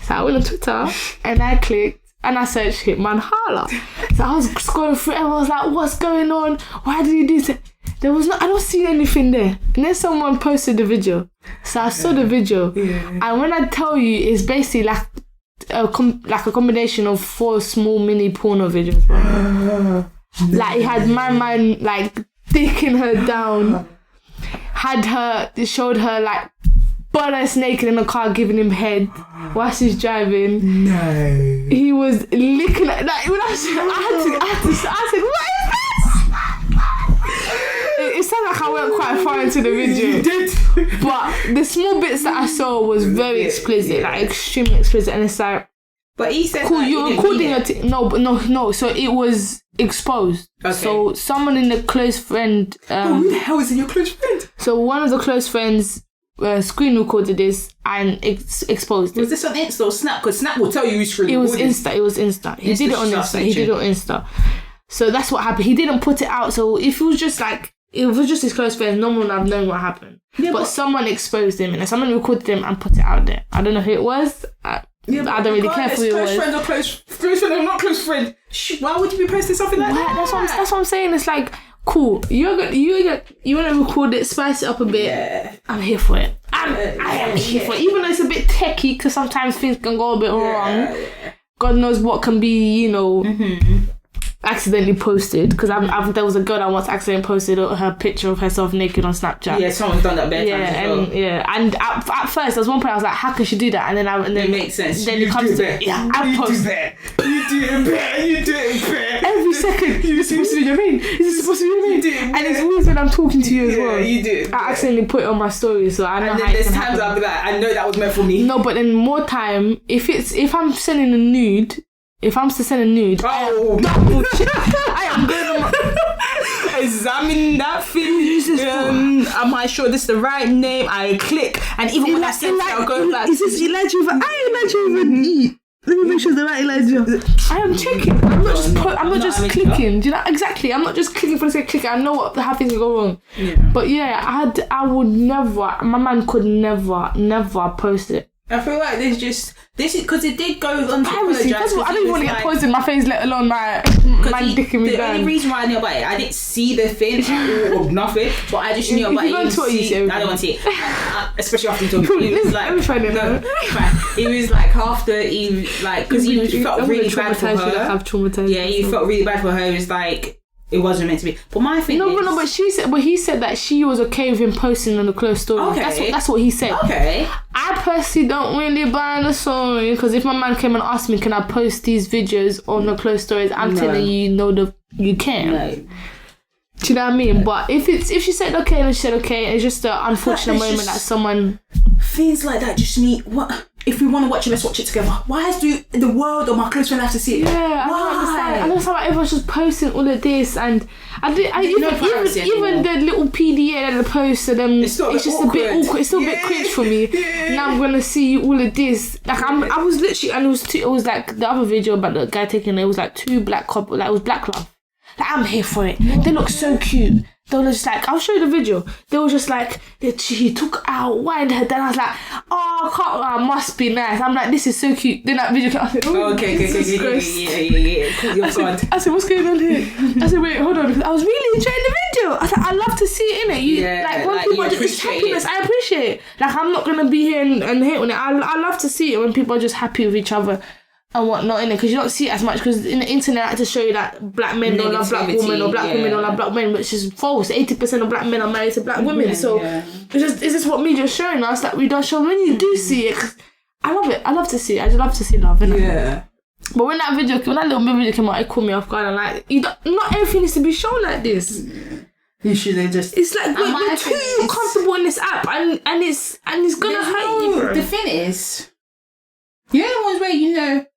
So I went on Twitter and I clicked and I searched Hitman Hala. So I was scrolling through and I was like, what's going on? Why did he do that? I don't see anything there. And then someone posted the video. So I saw the video. Yeah. And when I tell you, it's basically like a combination of 4 small mini porno videos. Like, it had my man like dicking her down. Showed her like butt-ass naked in the car giving him head while she's driving. No. He was licking like when I said, what is this? It sounded like I went quite far into the video. You did. But the small bits that I saw was very explicit, like extremely explicit, and it's like, but he said, cool, you're recording your no. So it was exposed. Okay. So someone in the close friend. Who the hell is in your close friend? So one of the close friends screen recorded this and exposed it. Was this on Insta or Snap? Because Snap will tell you who's screen recording. It was Insta. He did it on Insta. So that's what happened. He didn't put it out. So if it was just his close friends, no one would have known what happened. Yeah, but someone exposed him and someone recorded him and put it out there. I don't know who it was. I don't really care who it was. Close friend or close friend or not close friend. Why would you be posting something like that? That's what I'm saying. It's like, cool. You want to record it, spice it up a bit. Yeah. I'm here for it. I am here for it. Even though it's a bit techie, because sometimes things can go a bit wrong. Yeah. God knows what can be, accidentally posted, because there was a girl that once accidentally posted her picture of herself naked on Snapchat. Yeah, someone's done that bare times as well. And at first, there was one point I was like, how can she do that? And then it makes sense. Then it comes to it. Yeah, I post. You do it better. Every second, you're supposed to do your main. This is supposed to be your main. And it's always when I'm talking to you as well. You do. I accidentally put it on my story, so I know. And then there's times I'll be like, I know that was meant for me. No, but then more time, if I'm sending a nude. If I'm to send a nude, I am going to examine that thing. Am I sure this is the right name? I click, and even when I said it, I'll go back. Is this Elijah? Elijah even eat. Let me make sure the right Elijah. I am checking. I'm not just clicking. Do you know exactly? I'm not just clicking for the sake of clicking. I know how things go wrong. Yeah. But yeah, I would never. My man could never post it. I feel like there's just this is because it did go on. Privacy. First of all, I don't even want to get posted in my face, let alone my dicking me down. The only reason why I knew about it, I didn't see the thing or nothing, but I just knew about it. I don't want to see it, especially after he told me. He was like, it was like after he like because he felt really bad for her. Yeah, he felt really bad for her. It was like. It wasn't meant to be. But my thing is... but he said that she was okay with him posting on the closed story. Okay. That's what he said. Okay. I personally don't really buy the story because if my man came and asked me, can I post these videos on the closed stories? I'm telling you, you can. No. Do you know what I mean? But if she said okay, then she said okay. It's just an unfortunate moment that someone... Things like that just need... What? If we want to watch it, let's watch it together. Why do the world or my close friend have to see it? Yeah, I don't understand. I don't understand why everyone's just posting all of this, and even the little PDA and the post of them, it's just a bit awkward. It's still a bit cringe for me. Now I'm gonna see all of this. Like I was literally, and it was like the other video about the guy taking it was like two black couples, like it was black love. Like I'm here for it. They look so cute. They were just like, I'll show you the video. They were just like, he took out, winded her down. I was like, I must be nice. I'm like, this is so cute. Then that video came out. Okay. Yeah. I said, what's going on here? I said, wait, hold on. I was really enjoying the video. I said, I love to see it, innit? Like, when people it's happiness, I appreciate it. Like, I'm not going to be here and hate on it. I love to see it when people are just happy with each other. And whatnot in it, because you don't see it as much. Because in the internet, I had to show you that black men don't love black women, or black women don't love black men, which is false. 80% of black men are married to black women. So it's just what media's showing us that we don't show. When you do see it, cause I love it. I love to see it. I just love to see love. Innit? Yeah. But when that little video came out, it caught me off guard. And like, not everything needs to be shown like this. You should have just. It's like we're too comfortable in this app, and it's gonna hurt you. Bro. The thing is, the ones where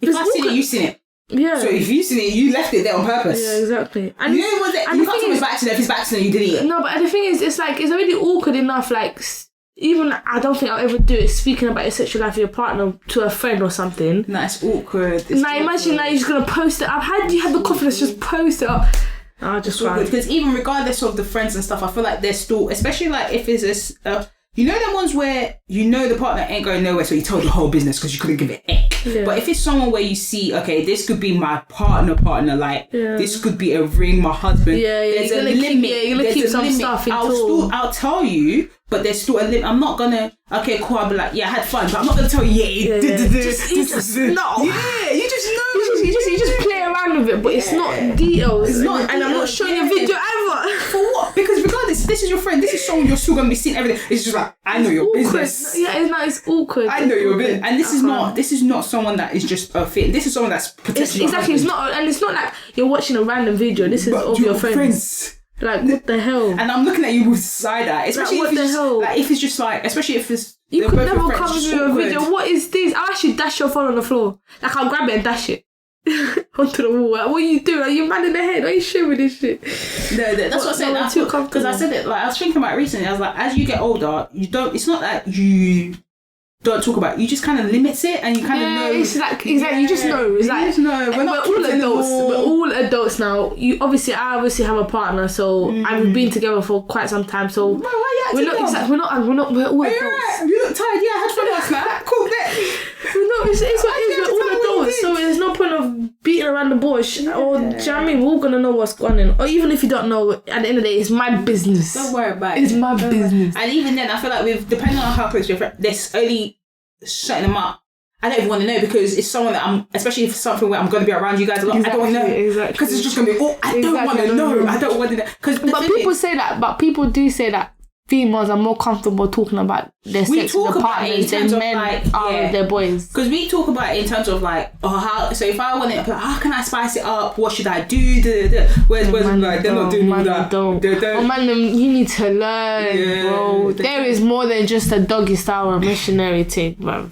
if I've seen it, you've seen it. Yeah. So if you've seen it, you left it there on purpose. Yeah, exactly. And you can't tell me it's by accident. If it's by accident, you delete it. No, but the thing is, it's like, it's already awkward enough, like, even, I don't think I'll ever do it, speaking about your sexual life with your partner to a friend or something. No, it's awkward. Imagine now you're just going to post it up. How do you have the confidence to just post it up? I just want because even regardless of the friends and stuff, I feel like they're still, especially like if it's them ones where the partner ain't going nowhere, so you told the whole business because you couldn't give it ick. Yeah. But if it's someone where you see, okay, this could be my partner, like this could be a ring, my husband. There's a limit. You're gonna keep some stuff in I'll tell you, but there's still a limit. I'm not gonna. Okay, cool. I'll be like, yeah, I had fun, but I'm not gonna tell you. You just know. Yeah, you just know. You just play around with it, but it's not details. It's not, and I'm not showing you a video ever. For what? Because regardless, this is your friend. This is someone you're still gonna be seeing everything. It's just like I know your business. Yeah, it's awkward. I know your business, and this is not someone that is just a fit. This is someone that's potentially exactly. It's not like you're watching a random video. This is of your friends. Like, what the hell? And I'm looking at you with side eye. Especially like, what the hell? Like, if it's just like, especially if it's... You could never come with a video. What is this? I'll actually dash your phone on the floor. Like, I'll grab it and dash it onto the wall. Like, what are you doing? Are you mad in the head? Why are you showing this shit? No, that's what I said. Because I said it, like, I was thinking about it recently. I was like, as you get older, it's not that you don't talk about it. You just kind of limits it and you kind of know. It's like, exactly, you just know. It's like, just know. We're all adults now. I obviously have a partner, so I've been together for quite some time, so we're all adults. You look tired, I had fun last night. Cool, it's what it is, we're all adults, so there's no point of beating around the bush, or do you know what I mean? We're all gonna know what's going on, or even if you don't know, at the end of the day, it's my business. Don't worry about it. It's my business. And even then, I feel like depending on how close your friend, there's only shutting them up. I don't even want to know because it's someone that especially if it's something where I'm going to be around you guys a lot. Exactly, I don't want to know. Exactly. Because it's just going to be, I don't want to know. I don't want to know. But people say that, but people do say that females are more comfortable talking about their sex with their partners than men are with their boys. Because we talk about it in terms of like, so if I want it, how can I spice it up? What should I do? Where's like, they're not doing all that. Oh man, you need to learn, bro. There is more than just a doggy style or missionary thing, bro.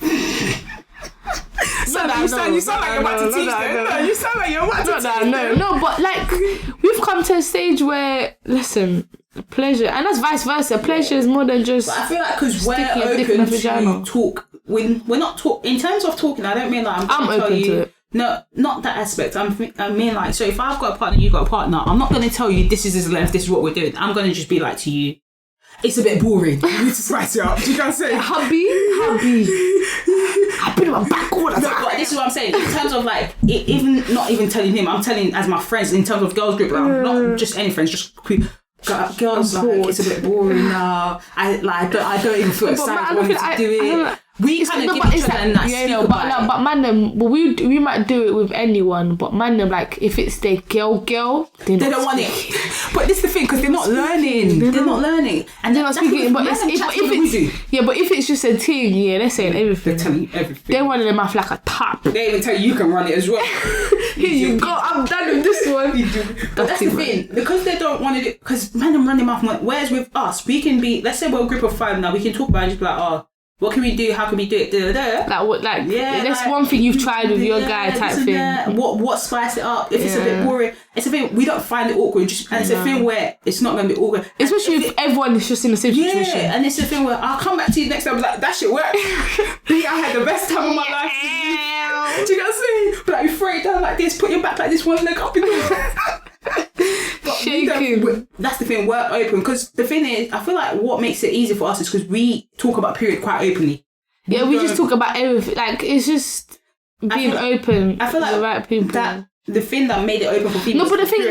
So sound like you're about to teach them. No, you sound like you're about to teach them. No, but like we've come to a stage where pleasure, and that's vice versa. Pleasure is more than just. But I feel like because we're open to talk. When we're not talk in terms of talking, I don't mean like I'm open to it. No, not that aspect. I mean like, so if I've got a partner, you've got a partner, I'm not going to tell you this is his length, this is what we're doing. I'm going to just be like to you, it's a bit boring. You need to spice it up. Do you guys say? Hubby. I put it on back all the time. But this is what I'm saying. In terms of like, even not even telling him, I'm telling as my friends in terms of girls group, like, not just any friends, just girls like it's a bit boring now. I don't even feel excited wanting to do it. We kind of give each other a nice but man, we might do it with anyone, but man, like if it's their girl, they don't want it. But this is the thing, because they're not learning. They're not learning, and they're not speaking. But if it's just a team, they're saying everything. They're telling you everything. They run their mouth like a tap. They even tell you can run it as well. Here you go. I'm done with this one. But that's the thing, because they don't want to do. Because man, I'm running mouth. Whereas with us, we can be. Let's say we're a group of 5 now. We can talk about it and just be like, what can we do? How can we do it? That's one thing you've tried with your guy type thing. What spice it up? If it's a bit boring, it's a thing we don't find it awkward. And it's a thing where it's not going to be awkward. Especially if everyone is just in the same situation. Yeah, and it's a thing where I'll come back to you next time. I'm like, that shit worked. I had the best time of my life. Do you know what I'm saying? But like, you throw it down like this, put your back like this, one leg up in the shaking. That's the thing, we're open, because the thing is, I feel like what makes it easy for us is because we talk about period quite openly. Yeah, we just talk about everything. Like, it's just being open. I feel like the right people. That the thing that made it open for people. But the thing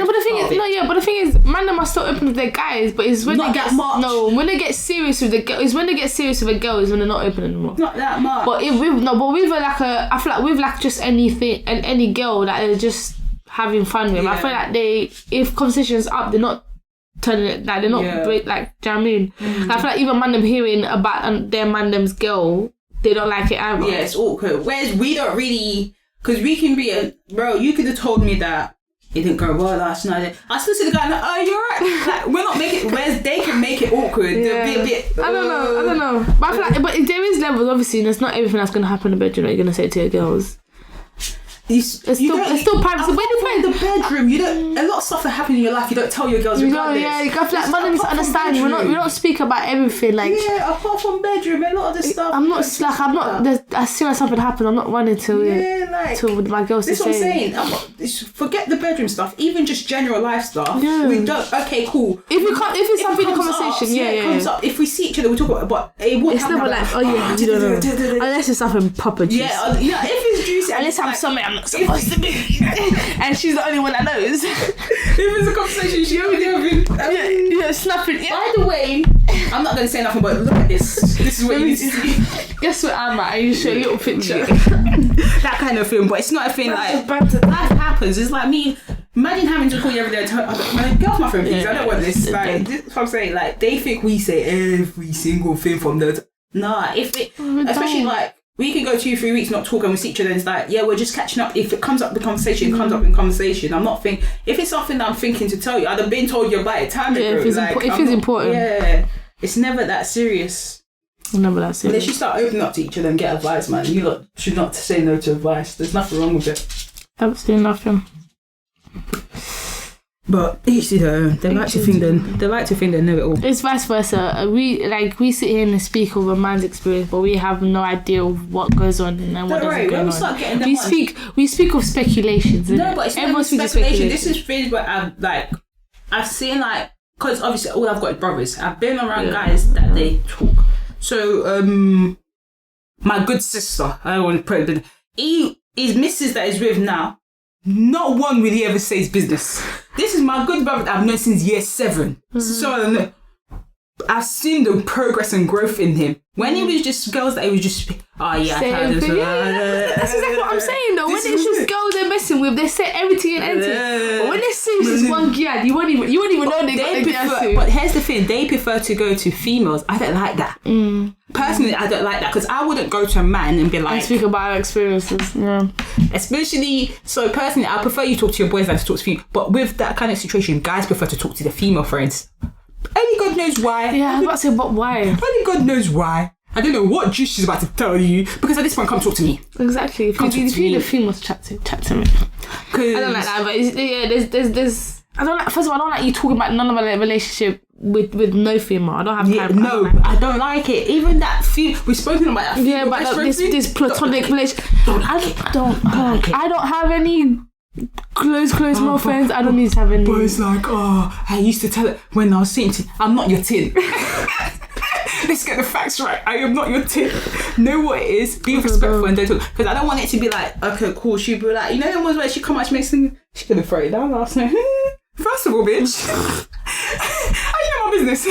is, man, are still open with their guys, but it's when when they get serious with the girl. It's when they get serious with a girl is when they're not open anymore. Not that much. But I feel like with like just anything and any girl that they're just having fun with. I feel like if conversation's up, they're not turning it, like they're not break, like, do you know what I mean? I feel like even man them hearing about their man them's girl, they don't like it either. Yeah, it's awkward. Whereas we don't really, because we can be bro, you could have told me that it didn't go well last night. I still see the guy like, you're right. Like, we're not making, whereas they can make it awkward. Yeah. They'll be a bit. I don't know. But I feel like, but there is levels, obviously, and it's not everything that's going to happen in the bedroom that you're going to say to your girls. It's still privacy. When you play in the bedroom, you don't. A lot of stuff that happens in your life, you don't tell your girls. You feel like man needs to understand. We don't speak about everything. Like, apart from bedroom, a lot of the stuff. As soon as something happens, I'm not running to my girls. This is what I'm saying. Forget the bedroom stuff. Even just general life stuff. Yeah. We don't. Okay, cool. If it's something in the conversation, it comes up. If we see each other, we talk about it. But it won't. It's never like, you don't know. Unless it's something proper juicy. Yeah, if it's juicy. Unless I'm something I'm not supposed to be. And she's the only one that knows. If it's a conversation, she only snapping. Yeah. By the way, I'm not going to say nothing, but look at this. This is what you need to see. Guess what I'm at? I show a little picture. That kind of thing, but it's not a thing like life happens. It's like me. Imagine having to call you every day and tell my girl's my friend, please. I don't want this. Like, this is what I'm saying. Like, they think we say every single thing from the. Nah, especially like. We can go 2-3 weeks not talking, we see each other and it's like, we're just catching up. If it comes up the conversation, it comes up in conversation. I'm not thinking, if it's something that I'm thinking to tell you, I'd have been told you about it time ago. If it's important. Yeah, it's never that serious. Unless you start opening up to each other and get advice, man. You lot should not say no to advice. There's nothing wrong with it. Absolutely nothing. But each to their own. They like to think they know it all. It's vice versa. We sit here and speak of a man's experience, but we have no idea of what goes on and what doesn't go on. We speak of speculations. No, but it's not speculation. This is things where I've seen because obviously all I've got is brothers. I've been around guys that they talk. So my good sister, I don't want to put it. His missus that he's with now. Not one will he ever say his business. This is my good brother that I've known since year 7. Mm-hmm. So I've seen the progress and growth in him. When he was just girls that he was just, that's exactly what I'm saying though. When it's just girls they're messing with, they say everything and anything. But when they see just one guy, you won't even know they prefer. But here's the thing, they prefer to go to females. I don't like that. Personally, I don't like that because I wouldn't go to a man and be like... And speak about our experiences, Especially, so personally, I prefer you talk to your boys than to talk to females. But with that kind of situation, guys prefer to talk to the female friends. Only God knows why. Yeah, I was about to say, but why? Only God knows why. I don't know what juice she's about to tell you, because at this point, come talk to me. Exactly. If you need a female to chat to me. I don't like that, but there's I don't like. First of all, I don't like you talking about none of my relationship with no female. I don't have time. I don't like it. Even that we've spoken about that. Yeah, but this platonic relationship. I don't have any close male friends. I don't need to have any. But it's like, I used to tell it when I was saying to I'm not your tin. Let's get the facts right. I am not your tin. Know what it is. Be respectful and don't talk. Because I don't want it to be like, okay, cool. She'd be like, you know the ones where she come out, she makes things. She could have thrown it down last night. First of all, bitch, how you know my business?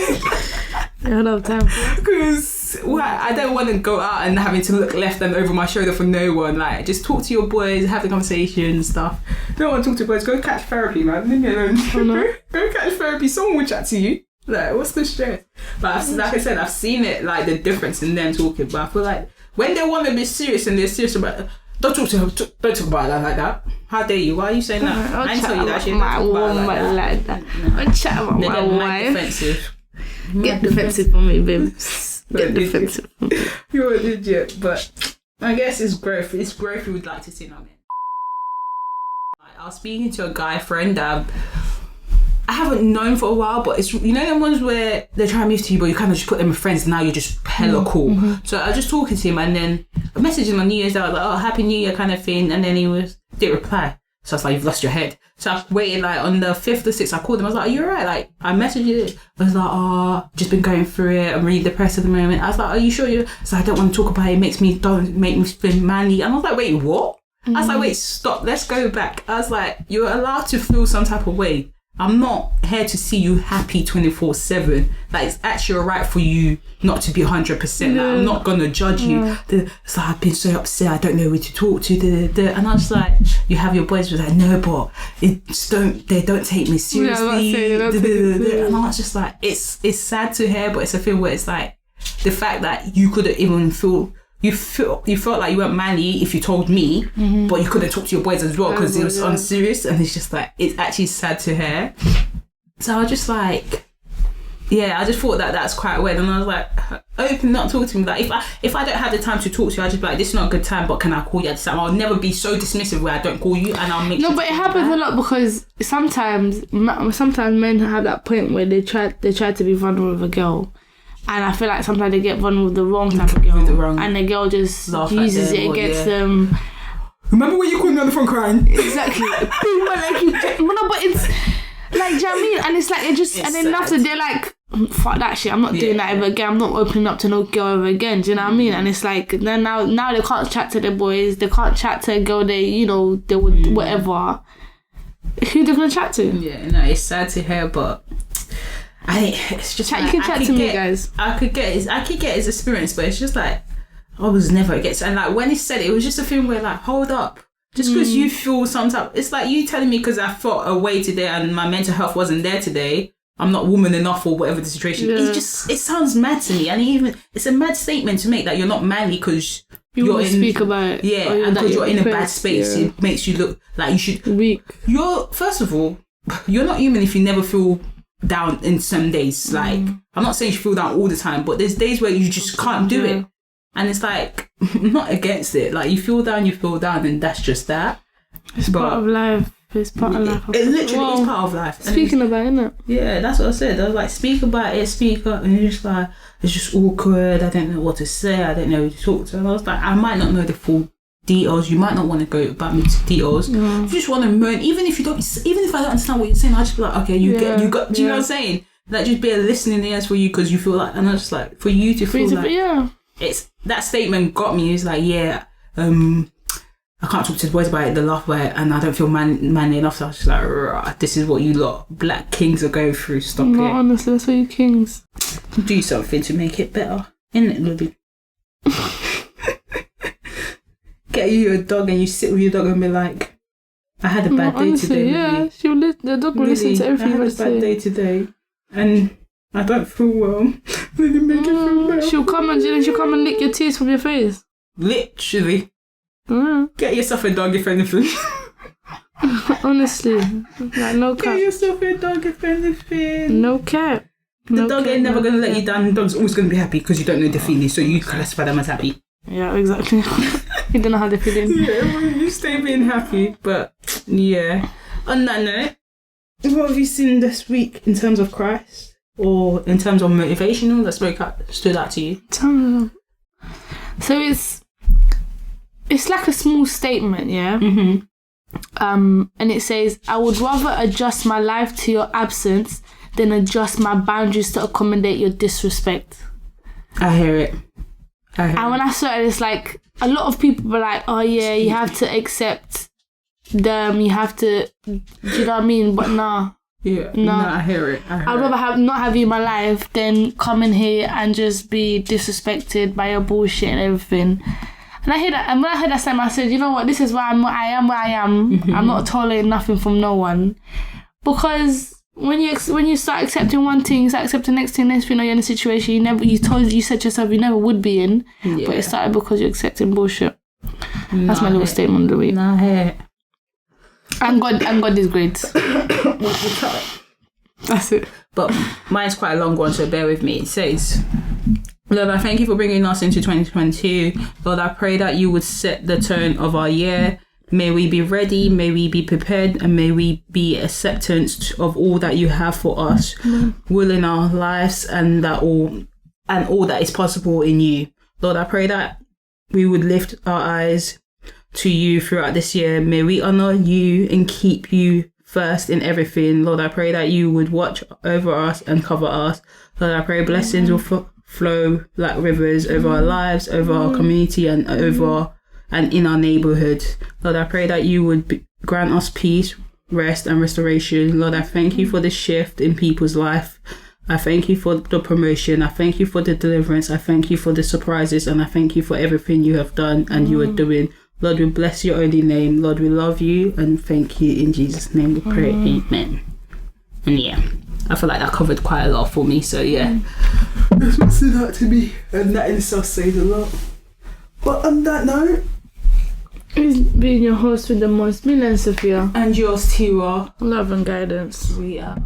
I don't have time. Because I don't want to go out and having to look left and over my shoulder for no one. Like, just talk to your boys, have the conversation and stuff. Don't want to talk to boys. Go catch therapy, man. Leave me alone. Oh, no. Go catch therapy. Someone will chat to you. Like, what's the stress? But like I said, I've seen it, like the difference in them talking. But I feel like when they want to be serious and they're serious about it, don't talk about it like that. How dare you? Why are you saying that? I didn't tell you that shit. My woman like that. I chat about my wife. Defensive. Get defensive for me, babe. Get defensive. You're an idiot, but I guess it's growth. It's growth we would like to see on it. I was speaking to a guy friend that I haven't known for a while, but it's, you know, them ones where they're trying to move to you, but you kind of just put them with friends and now you're just hella cool. Mm-hmm. So I was just talking to him and then I messaged him on New Year's. I was like, oh, Happy New Year kind of thing. And then he didn't reply. So I was like, you've lost your head. So I waited like on the 5th or 6th, I called him. I was like, are you alright? Like, I messaged it. I was like, oh, just been going through it. I'm really depressed at the moment. I was like, are you sure you? So I don't want to talk about it. Don't make me feel manly. And I was like, wait, what? I was like, wait, stop. Let's go back. I was like, you're allowed to feel some type of way. I'm not here to see you happy 24/7. Like, it's actually alright for you not to be 100%. Like, I'm not gonna judge you. It's like, I've been so upset. I don't know who to talk to. And I was like, you have your boys was like, no, but they don't take me seriously. And I was just like, it's sad to hear, but it's a thing where it's like the fact that you couldn't even feel. You felt like you weren't manly if you told me, but you couldn't talk to your boys as well because it was unserious, and it's just like, it's actually sad to hear. So I was just like, I just thought that that's quite weird, and I was like, open, not talk to me. Like, if I don't have the time to talk to you, I'll just be like, this is not a good time, but can I call you at this time? I'll never be so dismissive where I don't call you, and I'll make no, but it happens a lot because sometimes men have that point where they try to be vulnerable with a girl. And I feel like sometimes they get vulnerable with the wrong type of girl. And the girl just uses it against them. Remember when you called me on the phone crying? Exactly. But it's like, do you know what I mean? And it's like, and then after they're like, fuck that shit, I'm not doing that ever again. I'm not opening up to no girl ever again. Do you know what I mean? And it's like, then now they can't chat to their boys. They can't chat to a girl they would, whatever. Who they're going to chat to? Yeah, no, it's sad to hear, but it's just you can chat to me, guys. I could get his experience, but it's just like I was never against. And like when he said it was just a thing where like, hold up, just because you feel sometimes, it's like you telling me because I felt away today and my mental health wasn't there today, I'm not woman enough or whatever the situation. It sounds mad to me, and it's a mad statement to make that you're not manly because you're speak about it. And because you're in a bad space, it makes you look like you should. Weak. First of all, you're not human if you never feel down in some days. Like, I'm not saying you feel down all the time, but there's days where you just can't do it, and it's like, I'm not against it. Like, you feel down, and that's just that. It's part of life. It's part of life. It literally is part of life. Speaking about it, innit? Yeah, that's what I said. I was like, speak about it, speak up, and you're just like, it's just awkward. I don't know what to say. I don't know who to talk to. And I was like, I might not know the full details. You might not want to go about me to details. Yeah. You just want to moan, even if I don't understand what you're saying, I'll just be like, okay, you got. Do you know what I'm saying? Like, just be a listening ears for you because you feel like, and I was just like, for you to feel like, it's that statement got me. It's like, I can't talk to the boys about it, they laugh about it, and I don't feel manly enough. So I was just like, this is what you lot black kings are going through. Stop it. Honestly, that's what you kings. Do something to make it better, innit, Lily? Get you a dog and you sit with your dog and be like, I had a bad day today. Yeah, the dog will listen to everything you say. I had a bad day today, and I don't feel well. Lily, make it feel better. She'll come and lick your tears from your face. Literally. Get yourself a dog if anything. Honestly, like, no cap. Get yourself a dog if anything. No cap. The dog ain't never no going to let cap. you down. The dog's always going to be happy because you don't know the feeling, so you classify them as happy. Yeah, exactly. You don't know how they're feeling. Yeah, you stay being happy. But yeah. On that note, what have you seen this week in terms of Christ? Or in terms of motivational that stood out to you? So it's like a small statement, yeah? Mm-hmm. And it says, I would rather adjust my life to your absence than adjust my boundaries to accommodate your disrespect. I hear it. And when I saw it, it's like, a lot of people were like, oh yeah, you have to accept them, you have to, do you know what I mean? But nah. Yeah. No. I hear it. I'd rather not have you in my life than come in here and just be disrespected by your bullshit and everything. And I hear that, and when I heard that statement, I said, you know what, this is why I am where I am. Mm-hmm. I'm not tolerating nothing from no one. Because when you start accepting one thing, you start accepting the next thing, you're in a situation you said to yourself you never would be in, but it started because you're accepting bullshit. That's my little statement of the week. Nah, I hear it. And God is great. That's it. But mine's quite a long one, so bear with me. It says, Lord, I thank you for bringing us into 2022. Lord, I pray that you would set the tone of our year. May we be ready, may we be prepared, and may we be acceptance of all that you have for us, will in our lives, and all that is possible in you. Lord, I pray that we would lift our eyes to you throughout this year. May we honor you and keep you first in everything. Lord, I pray that you would watch over us and cover us. Lord, I pray blessings will flow like rivers over our lives, over our community, and and in our neighborhood. Lord, I pray that you would grant us peace, rest, and restoration. Lord, I thank you for the shift in people's life. I thank you for the promotion. I thank you for the deliverance. I thank you for the surprises, and I thank you for everything you have done and you are doing. Lord, we bless your only name. Lord, we love you and thank you. In Jesus' name we pray. Amen. And yeah, I feel like that covered quite a lot for me. So yeah, that's what stood out to me. And that in itself says a lot. But on that note, It's being your host with the most, Milene and Sophia. and yours, Tiwa. Love and guidance. We are.